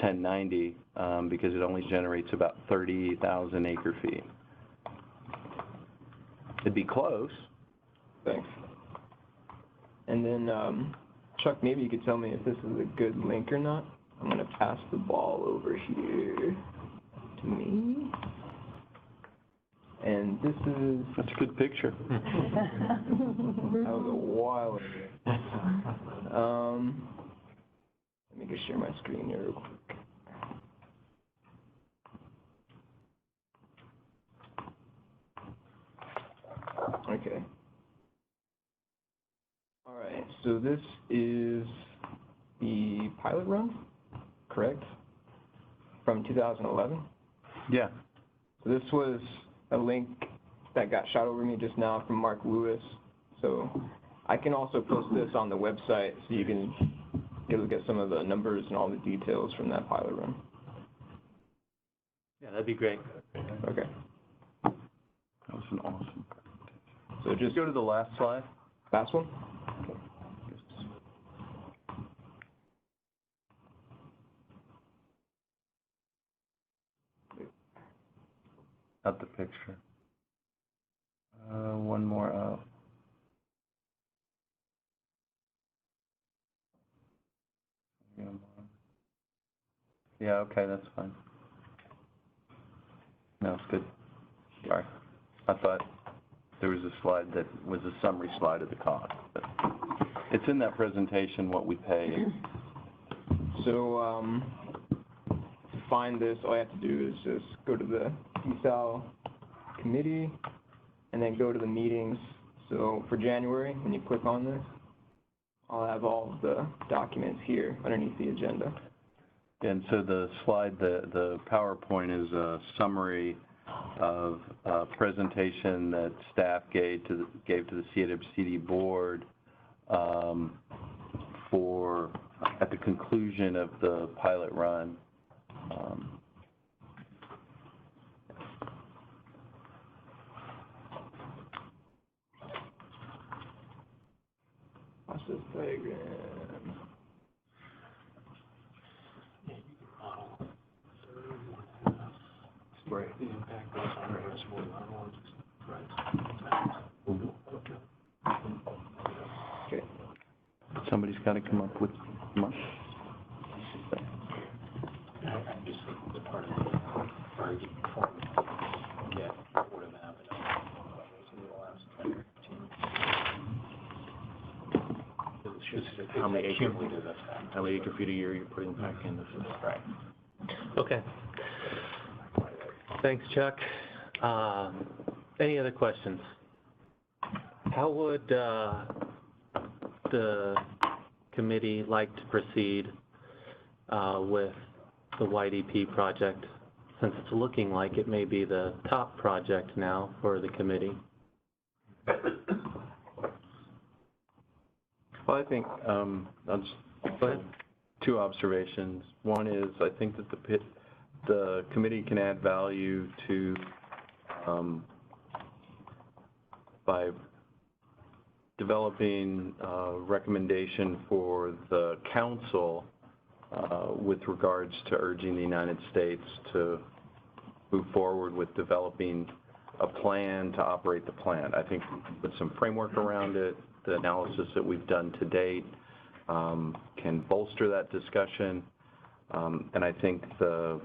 1090 because it only generates about 30,000 acre feet. It'd be close. Thanks. And then, Chuck, maybe you could tell me if this is a good link or not. I'm going to pass the ball over here to me. And this is... That's a good picture. That was a while ago. Let me just share my screen here real quick. Okay. All right, so this is the pilot run, correct? From 2011? Yeah. So this was a link that got shot over me just now from Mark Lewis. So I can also post this on the website so you can get a look at some of the numbers and all the details from that pilot run. Yeah, that'd be great. Okay. That was an awesome. So just go to the last slide. Last one? Not the picture. One more up. Yeah, okay, that's fine. No, it's good. Sorry. I thought there was a slide that was a summary slide of the cost, but it's in that presentation what we pay. So to find this, all I have to do is just go to the Desal Committee and then go to the meetings. So for January, when you click on this, I'll have all of the documents here underneath the agenda. And so the slide, the PowerPoint is a summary of a presentation that staff gave to the CWCD board at the conclusion of the pilot run. Process diagram. Right. The impact goes on the rest Okay. Somebody's got to come up with money. I'm just thinking the part of the argument for yeah, what would have happened in the last 10 or 15. How many acre feet a year you're putting back in the system. Right. Okay. Thanks, Chuck. Any other questions? How would the committee like to proceed with the YDP project, since it's looking like it may be the top project now for the committee? Well, I think I'll just Go ahead. two observations. One is I think that the committee can add value to by developing a recommendation for the council with regards to urging the United States to move forward with developing a plan to operate the plant. I think we can put some framework around it. The analysis that we've done to date can bolster that discussion. And I think the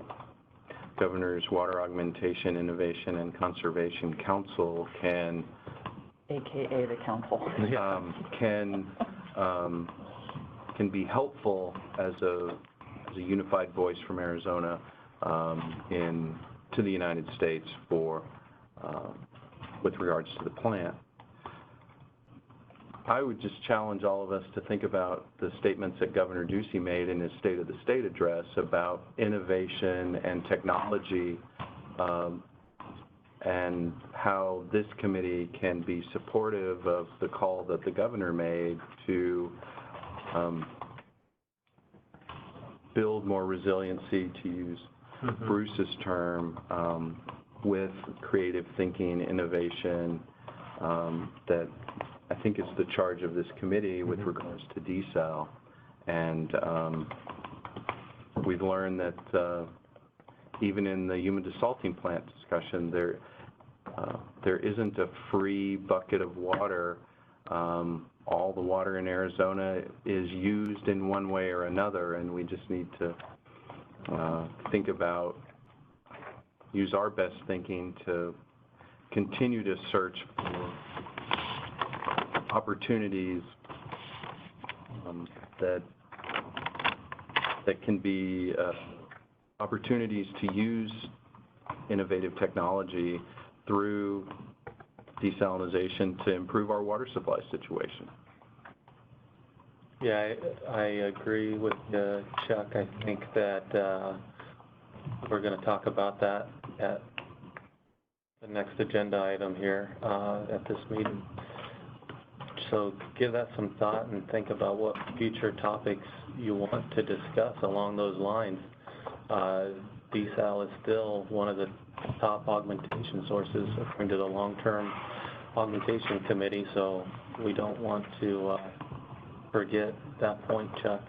Governor's Water Augmentation, Innovation, and Conservation Council can, AKA the council. Can be helpful as a unified voice from Arizona to the United States for with regards to the plant. I would just challenge all of us to think about the statements that Governor Ducey made in his State of the State address about innovation and technology, and how this committee can be supportive of the call that the governor made to build more resiliency, to use Bruce's term, with creative thinking, innovation, that I think is the charge of this committee with regards to desal. And we've learned that even in the human desalting plant discussion, there isn't a free bucket of water. All the water in Arizona is used in one way or another, and we just need to think about, use our best thinking to continue to search for opportunities that can be opportunities to use innovative technology through desalination to improve our water supply situation. Yeah, I agree with Chuck. I think that we're going to talk about that at the next agenda item here at this meeting. So give that some thought and think about what future topics you want to discuss along those lines. Desal is still one of the top augmentation sources according to the Long-Term Augmentation Committee, so we don't want to forget that point, Chuck.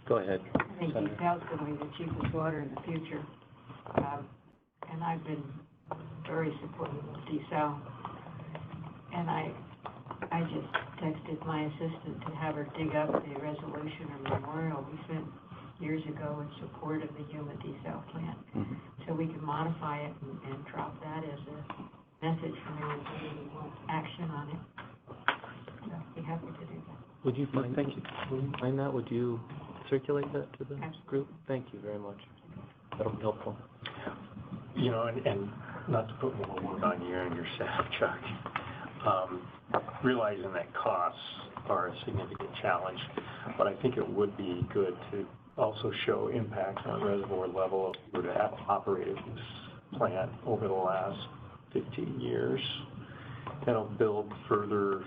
Go ahead. I think desal's going to be the cheapest water in the future. And I've been very supportive of desal. And I just texted my assistant to have her dig up the resolution or memorial we sent years ago in support of the Yuma desal plant. Mm-hmm. So we can modify it and drop that as a message from everybody who wants action on it. So I'd be happy to do that. Would you find, thank you. Would you find that? Would you circulate that to the group? Thank you very much. That'll be helpful. You know, and not to put more work on you and your staff, Chuck, realizing that costs are a significant challenge, but I think it would be good to also show impact on reservoir level if we were to have operated this plant over the last 15 years. That'll build further,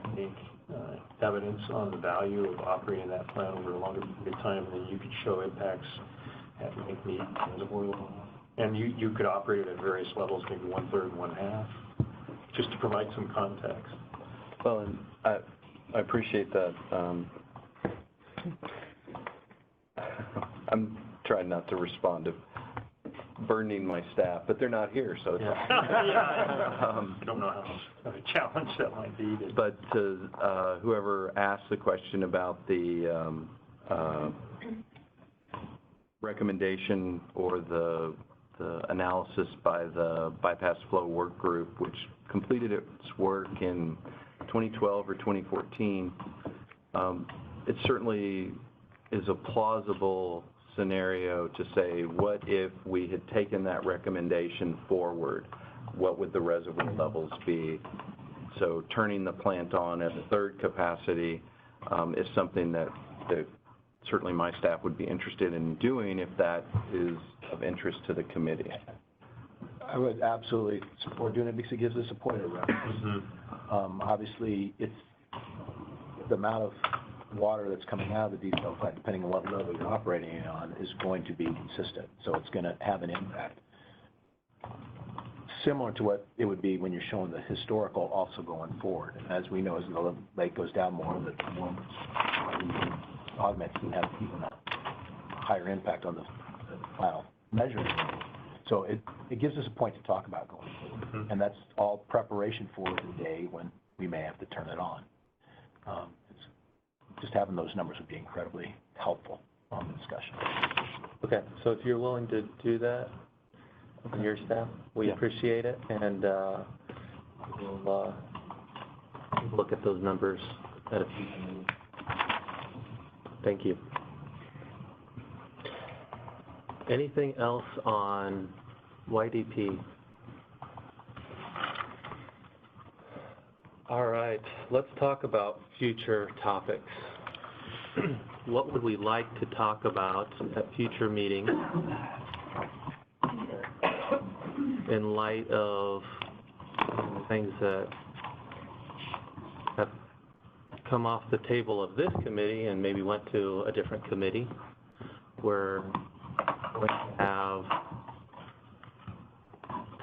I think, evidence on the value of operating that plant over a longer period of time, and then you could show impacts at Lake Mead reservoir level. And you could operate it at various levels, maybe 1/3, 1/2, just to provide some context. Well, and I appreciate that. I'm trying not to respond to burdening my staff, but they're not here, so it's I don't know how a challenge that might be. But whoever asked the question about the recommendation or the analysis by the bypass flow work group, which completed its work in 2012 or 2014, it certainly is a plausible scenario to say, what if we had taken that recommendation forward? What would the reservoir levels be? So turning the plant on at a third capacity is something that certainly my staff would be interested in doing if that is of interest to the committee. I would absolutely support doing it because it gives us a point of reference. Obviously, it's the amount of water that's coming out of the desal plant, depending on what level you're operating it on, is going to be consistent. So it's going to have an impact. Similar to what it would be when you're showing the historical also going forward. And as we know, as the lake goes down more, the more augments can have even a higher impact on the final measurement. So it gives us a point to talk about going forward. And that's all preparation for the day when we may have to turn it on. Just having those numbers would be incredibly helpful on the discussion. Okay, so if you're willing to do that on your staff, we appreciate it, and we'll look at those numbers at a future meeting. Thank you. Anything else on YDP? All right, let's talk about future topics. What would we like to talk about at future meetings in light of things that have come off the table of this committee and maybe went to a different committee? We're going to have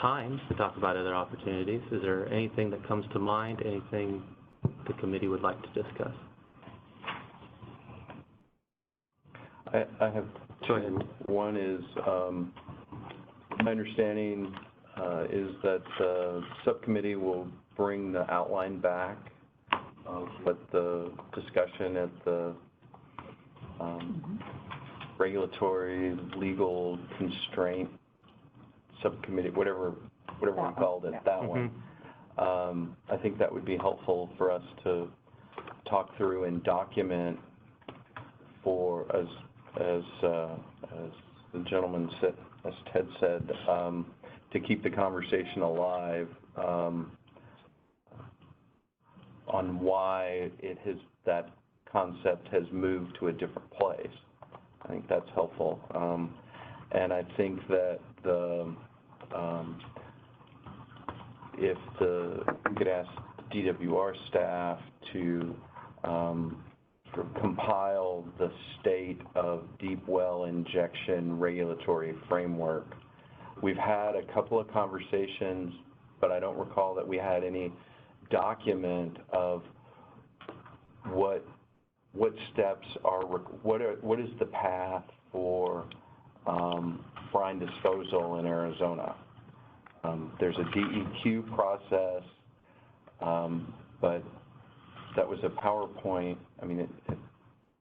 time to talk about other opportunities. Is there anything that comes to mind, anything the committee would like to discuss? I have two. One is, my understanding is that the subcommittee will bring the outline back of what the discussion at the regulatory legal constraint subcommittee, whatever we called it, that one. I think that would be helpful for us to talk through and document for, as the gentleman said, as Ted said, to keep the conversation alive on why that concept has moved to a different place. I think that's helpful. And I think that if we could ask DWR staff to sort of compile the state of deep well injection regulatory framework. We've had a couple of conversations, but I don't recall that we had any document of what steps are, what is the path for brine disposal in Arizona. There's a DEQ process, but that was a PowerPoint. I mean,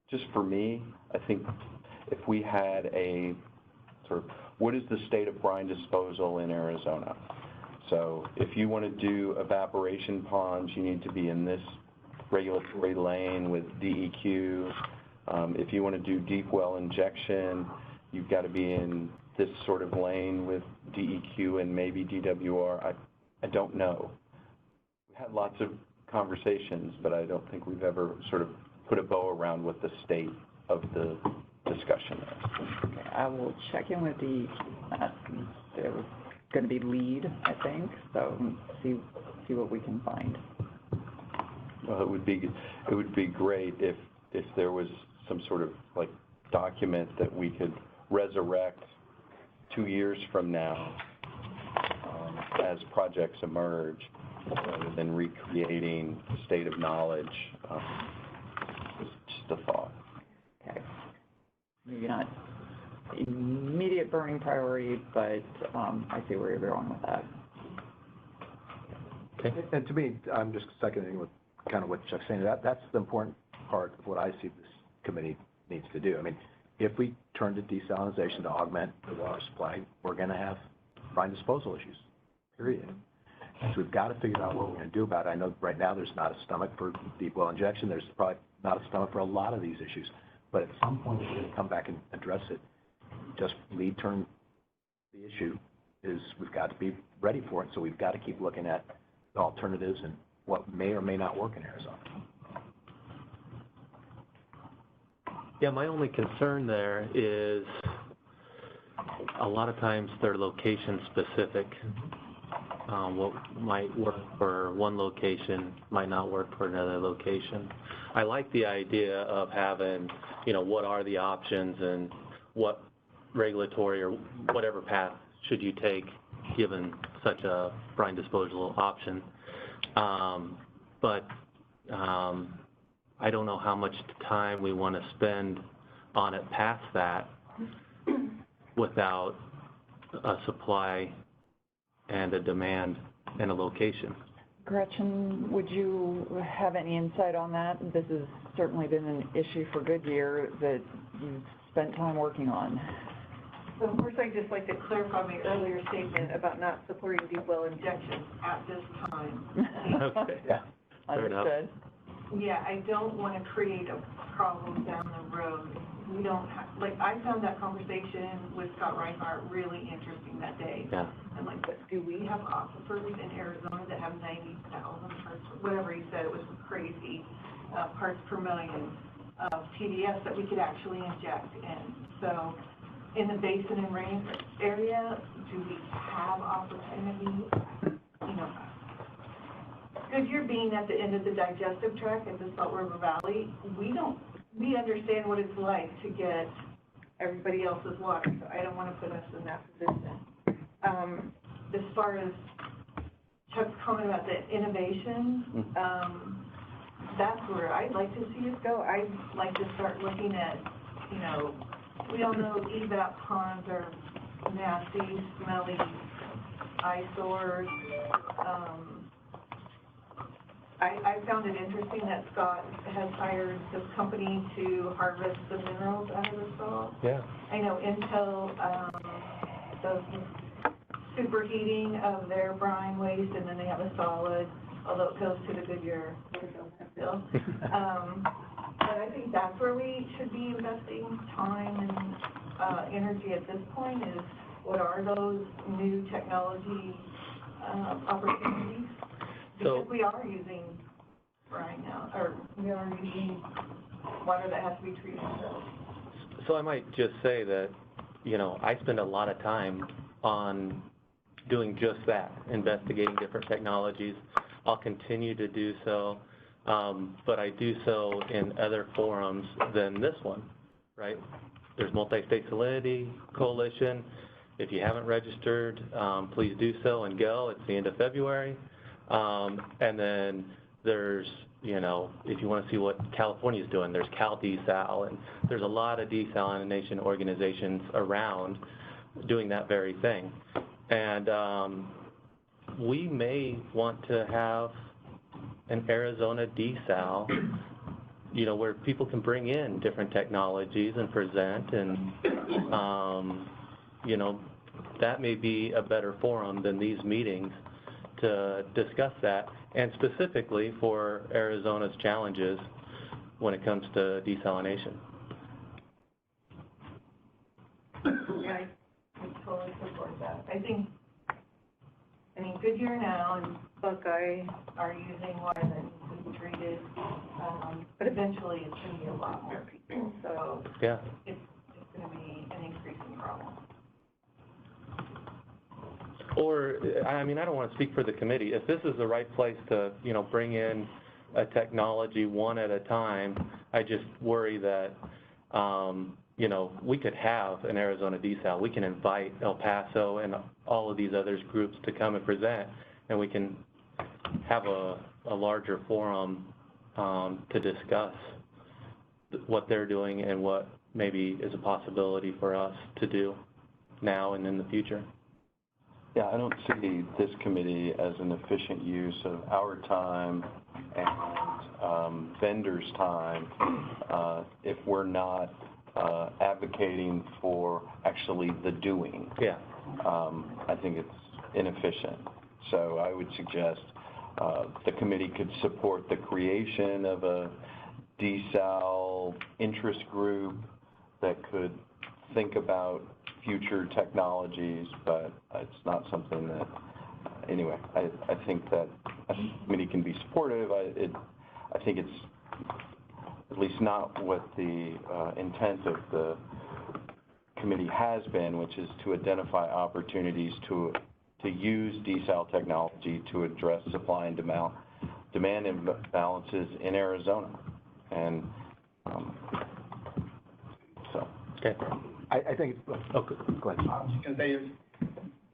just for me, I think if we had a sort of, what is the state of brine disposal in Arizona? So if you want to do evaporation ponds, you need to be in this regulatory lane with DEQ. If you want to do deep well injection, you've got to be in this sort of lane with DEQ and maybe DWR. I don't know. We had lots of conversations, but I don't think we've ever sort of put a bow around what the state of the discussion is. Okay, I will check in with DEQ. They're going to be lead, I think, so see what we can find. Well, it would be great if there was some sort of like document that we could resurrect 2 years from now as projects emerge, rather than recreating the state of knowledge. Just a thought. Okay. Maybe not immediate burning priority, but I see where you're going with that. Okay. And to me, I'm just seconding with kind of what Chuck's saying. That's the important part of what I see this committee needs to do. I mean, if we turn to desalination to augment the water supply, we're going to have brine disposal issues, period. And so we've got to figure out what we're going to do about it. I know right now there's not a stomach for deep well injection. There's probably not a stomach for a lot of these issues. But at some point, we're going to come back and address it. Just lead turn the issue is we've got to be ready for it. So we've got to keep looking at the alternatives and what may or may not work in Arizona. Yeah, my only concern there is a lot of times they're location specific. What might work for one location might not work for another location. I like the idea of having, what are the options and what regulatory or whatever path should you take given such a brine disposal option. But I don't know how much time we want to spend on it past that without a supply and a demand and a location. Gretchen, would you have any insight on that? This has certainly been an issue for Goodyear that you've spent time working on. So first, I'd just like to clarify my earlier statement about not supporting deep well injection at this time. Okay. Yeah. Understood. Yeah, I don't want to create a problem down the road. We don't have, I found that conversation with Scott Reinhardt really interesting that day. Yeah. I'm like, but do we have aquifers in Arizona that have 90,000 parts, whatever he said, it was crazy, parts per million of TDS that we could actually inject in. So in the basin and range area, do we have opportunity? Goodyear being at the end of the digestive tract at the Salt River Valley, we understand what it's like to get everybody else's water, so I don't want to put us in that position. As far as Chuck's comment about the innovation, that's where I'd like to see us go. I'd like to start looking at, we all know evap ponds are nasty, smelly eyesores. I found it interesting that Scott has hired this company to harvest the minerals out of the salt. Yeah. I know Intel does superheating of their brine waste, and then they have a solid, although it goes to the Goodyear bill. But I think that's where we should be investing time and energy at this point is what are those new technology opportunities? Because we are using brine now, or we are using water that has to be treated. So I might just say that, I spend a lot of time on doing just that, investigating different technologies. I'll continue to do so, but I do so in other forums than this one, right? There's Multi-State Salinity Coalition. If you haven't registered, please do so and go. It's the end of February. And then there's, you know, if you want to see what California's doing, there's Cal Desal, and there's a lot of desalination organizations around doing that very thing. And we may want to have an Arizona desal, you know, where people can bring in different technologies and present, and, you know, that may be a better forum than these meetings to discuss that, and specifically for Arizona's challenges when it comes to desalination. Yeah, I totally support that. I mean, Goodyear now and Buckeye are using water that needs to be treated, but eventually it's going to be a lot more people. So yeah, it's going to be an increasing problem. Or, I mean, I don't want to speak for the committee. If this is the right place to, you know, bring in a technology one at a time, I just worry that, you know, we could have an Arizona desal. We can invite El Paso and all of these other groups to come and present, and we can have a larger forum to discuss what they're doing and what maybe is a possibility for us to do now and in the future. Yeah, I don't see this committee as an efficient use of our time and vendors' time if we're not advocating for actually the doing. Yeah. I think it's inefficient. So I would suggest the committee could support the creation of a desal interest group that could think about future technologies, but it's not something that, anyway, I think that a committee can be supportive. I think it's at least not what the intent of the committee has been, which is to identify opportunities to use desal technology to address supply and demand imbalances in Arizona. And so. Okay. I think, go ahead. I was going to say,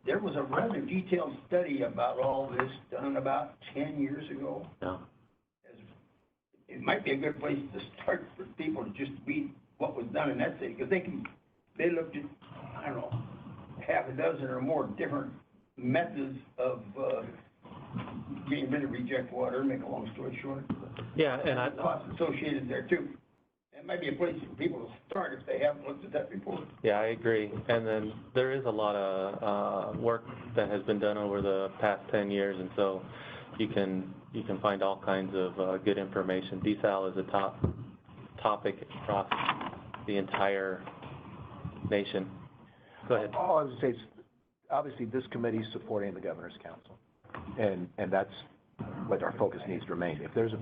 there was a rather detailed study about all this done about 10 years ago. Yeah. It might be a good place to start for people to just read what was done in that city, because they looked at, I don't know, half a dozen or more different methods of getting rid of reject water, make a long story short. Yeah, and costs associated there too. It might be a place for people to start if they haven't looked at that before. Yeah, I agree. And then there is a lot of work that has been done over the past 10 years, and so you can find all kinds of good information. Desal is a top topic across the entire nation. Go ahead. All I would say is, obviously, this committee is supporting the Governor's Council, and that's what our focus needs to remain. If there's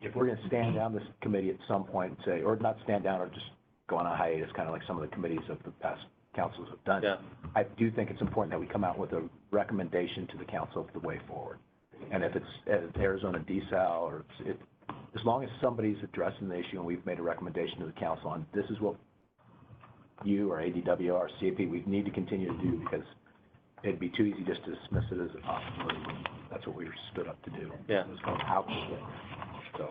if we're going to stand down this committee at some point and say, or not stand down, or just go on a hiatus, kind of like some of the committees of the past councils have done, yeah. I do think it's important that we come out with a recommendation to the council of the way forward. And if it's Arizona desal, or as long as somebody's addressing the issue and we've made a recommendation to the council on this is what you or ADW or CAP we need to continue to do, because it'd be too easy just to dismiss it as a possibility. That's what we stood up to do. Yeah. How can we? So,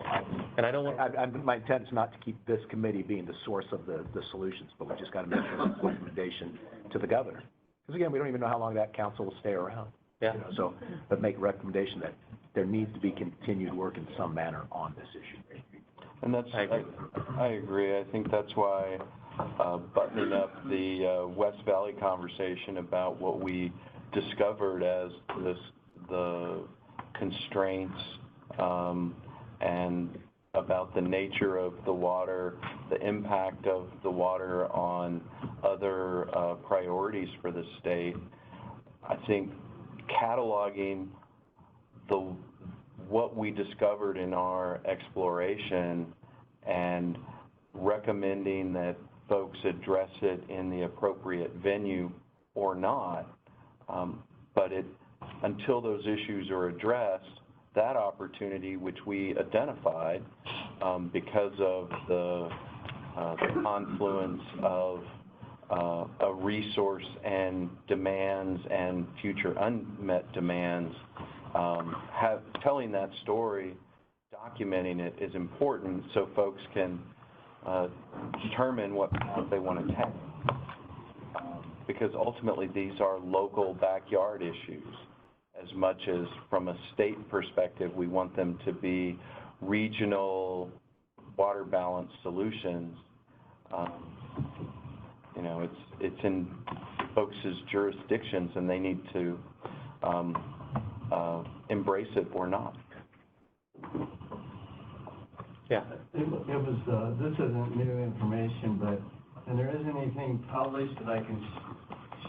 and I don't want. My intent is not to keep this committee being the source of the solutions, but we just got to make sure it's a recommendation to the governor. Because again, we don't even know how long that council will stay around. Yeah. You know, so, but make a recommendation that there needs to be continued work in some manner on this issue. And that's, I agree. I think that's why buttoning up the West Valley conversation about what we discovered as the constraints and about the nature of the water, the impact of the water on other priorities for the state. I think cataloging what we discovered in our exploration and recommending that folks address it in the appropriate venue or not but until those issues are addressed, that opportunity which we identified because of the confluence of a resource and demands and future unmet demands, telling that story, documenting it is important so folks can determine what path they want to take. Because ultimately these are local backyard issues. As much as from a state perspective, we want them to be regional water balance solutions. You know, it's in folks' jurisdictions, and they need to embrace it or not. Yeah. It was, this isn't new information, and there isn't anything published that I can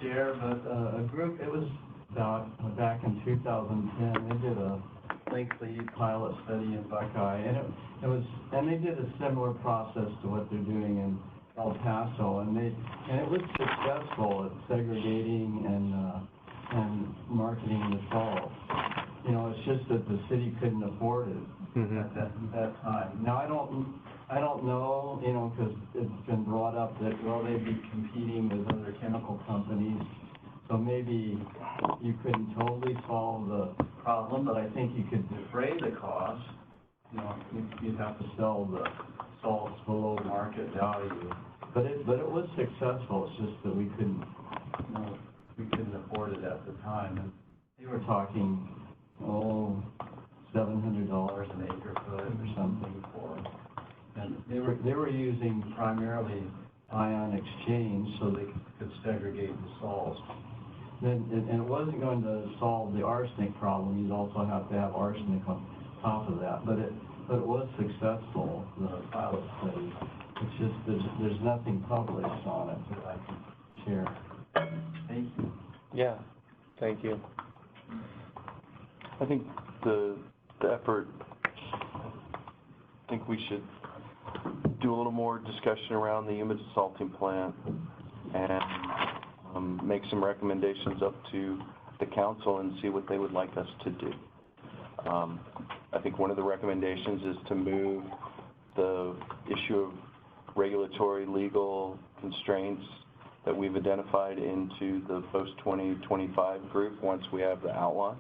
share, but a group, it was about back in 2010, they did a lengthy pilot study in Buckeye, and they did a similar process to what they're doing in El Paso, and it was successful at segregating and marketing the salts. You know, it's just that the city couldn't afford it at that time. Now, I don't know, you know, because it's been brought up that, well, they'd be competing with other chemical companies, so maybe you couldn't totally solve the problem, but I think you could defray the cost. You know, you'd have to sell the salts below market value. But it was successful. It's just that we couldn't afford it at the time. And they were talking, $700 an acre foot or something for it. And they were using primarily ion exchange so they could segregate the salts. And it wasn't going to solve the arsenic problem. You'd also have to have arsenic on top of that. But it was successful, the pilot study. It's just there's nothing published on it that I can share. Thank you. Yeah, thank you. I think the effort, I think we should do a little more discussion around the humid desalting plant and make some recommendations up to the council and see what they would like us to do. I think one of the recommendations is to move the issue of regulatory legal constraints that we've identified into the post-2025 group once we have the outline.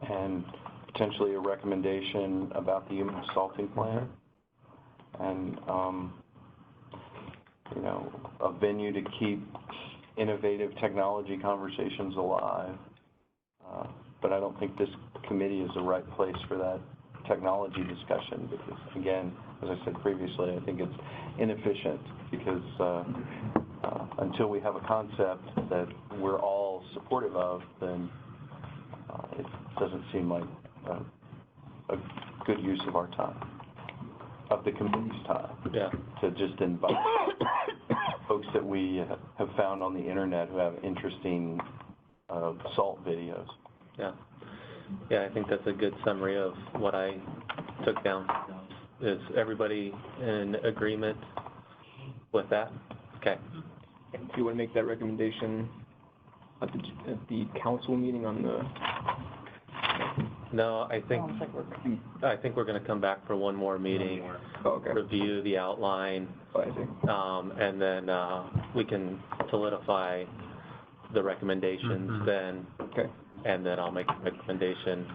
And potentially a recommendation about the humid desalting plant and, you know, a venue to keep innovative technology conversations alive. But I don't think this committee is the right place for that technology discussion because, again, as I said previously, I think it's inefficient because until we have a concept that we're all supportive of, then it doesn't seem like a good use of our time, of the committee's time, to just invite folks that we have found on the internet who have interesting salt videos. Yeah, I think that's a good summary of what I took down. Is everybody in agreement with that? Okay. Do you want to make that recommendation at the council meeting on the? No, I think we're going to come back for one more meeting, review the outline, and then we can solidify the recommendations then. Okay. And then I'll make a recommendation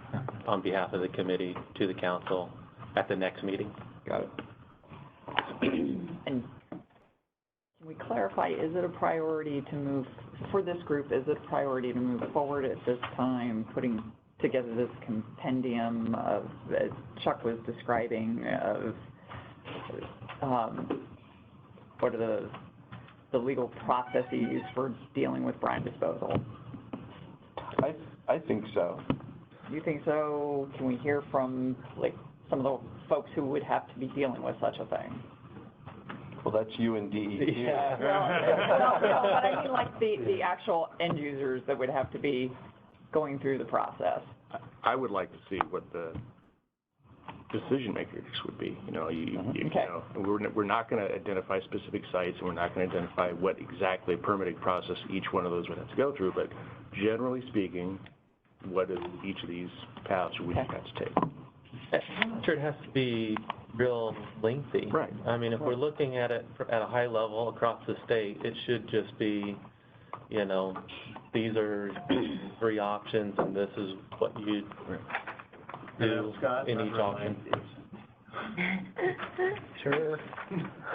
on behalf of the committee to the council at the next meeting. Got it. And can we clarify, is it a priority to move, for this group, is it a priority to move forward at this time, putting together this compendium of, as Chuck was describing, of what are the legal processes for dealing with brine disposal? I think so. You think so? Can we hear from, like, some of the folks who would have to be dealing with such a thing? Well, that's you and DEQ. Yeah. No, but I mean, like, the actual end users that would have to be going through the process. I would like to see what the decision makers would be. You know, Okay. we're not going to identify specific sites, and we're not going to identify what exactly permitting process each one of those would have to go through, but generally speaking, what is each of these paths we have to take? I'm not sure it has to be real lengthy. Right. I mean, if we're looking at it at a high level across the state, it should just be, you know, these are 3 options, and this is what you do in each option. Sure.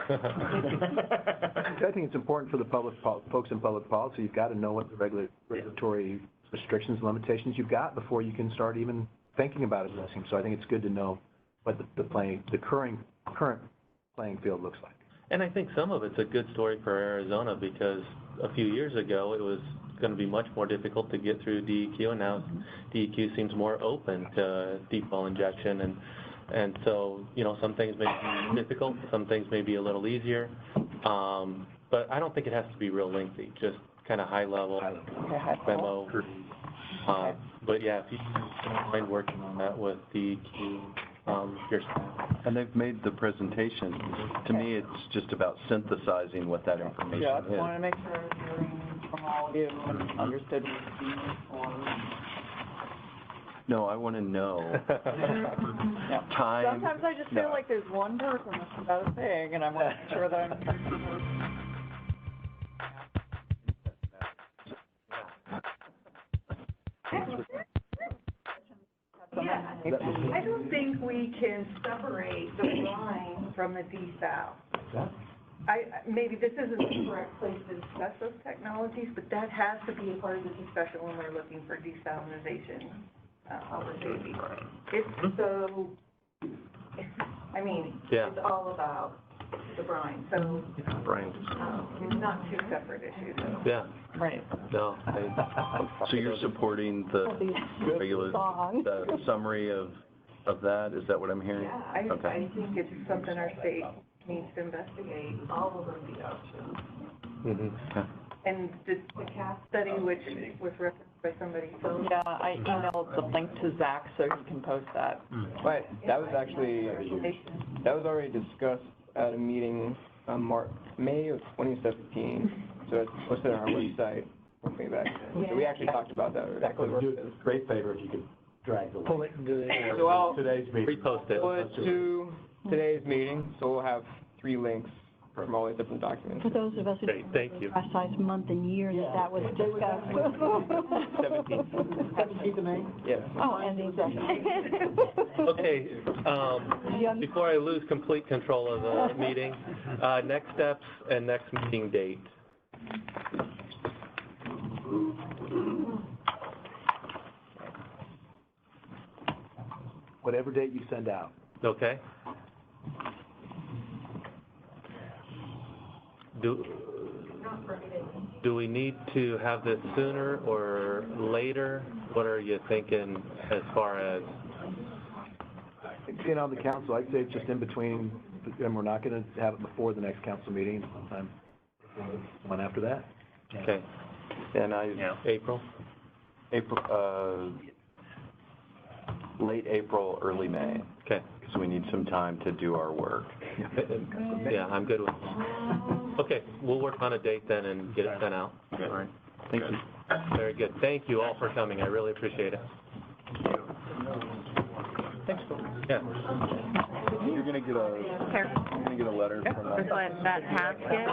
I think it's important for the folks in public policy, you've got to know what the regulatory restrictions and limitations you've got before you can start even thinking about addressing. So I think it's good to know what the current playing field looks like. And I think some of it's a good story for Arizona, because a few years ago it was going to be much more difficult to get through DEQ, and now DEQ seems more open to deep well injection, and so, you know, some things may be difficult, some things may be a little easier, but I don't think it has to be real lengthy, just kind of high level memo. But yeah, if you don't mind working on that with DEQ, your staff. And they've made the presentation. To me, it's just about synthesizing what that information Yeah, I is. just wanted to make sure I was hearing from all of you and understood what was being informed. No, I want to know. Yeah. Time. Sometimes I just feel like there's one person that's about a thing, and I want to make sure that I'm... Yeah, I don't think we can separate the brine from the desal. Maybe this isn't the correct place to discuss those technologies, but that has to be a part of the discussion when we're looking for desalination opportunities. It's so, I mean, it's all about the brine, so it's not 2 separate issues. Yeah. Right. No. So you're supporting the summary of that? Is that what I'm hearing? Yeah, I think it's something our state needs to investigate, all of the options. Mm-hmm. And the CAP study, which was referenced by somebody. Yeah, I emailed the link to Zach so he can post that. But that was actually, that was already discussed at a meeting on May of 2017. So it's posted on our website way back then. So we actually talked about that. Exactly. Do a great favor if you could drag the link. Pull it into So I'll today's meeting. Repost it. pull it to today's meeting, so we'll have 3 links from all these different documents. For those of us who Great, thank you. precise month and year that was discussed. 17th of May? Yeah. Oh, and exactly. Okay, before I lose complete control of the meeting, next steps and next meeting date. Whatever date you send out. Okay. Do we need to have this sooner or later? What are you thinking as far as? Being on the council, I'd say it's just in between, and we're not going to have it before the next council meeting, sometime one after that. Okay. And April? Late April, early May. Okay. Because we need some time to do our work. Yeah, I'm good with it. Okay, we'll work on a date then and get it sent out. All right. Thank you. Very good. Thank you all for coming. I really appreciate it. Thanks. Yeah. You're gonna get a letter from That basket.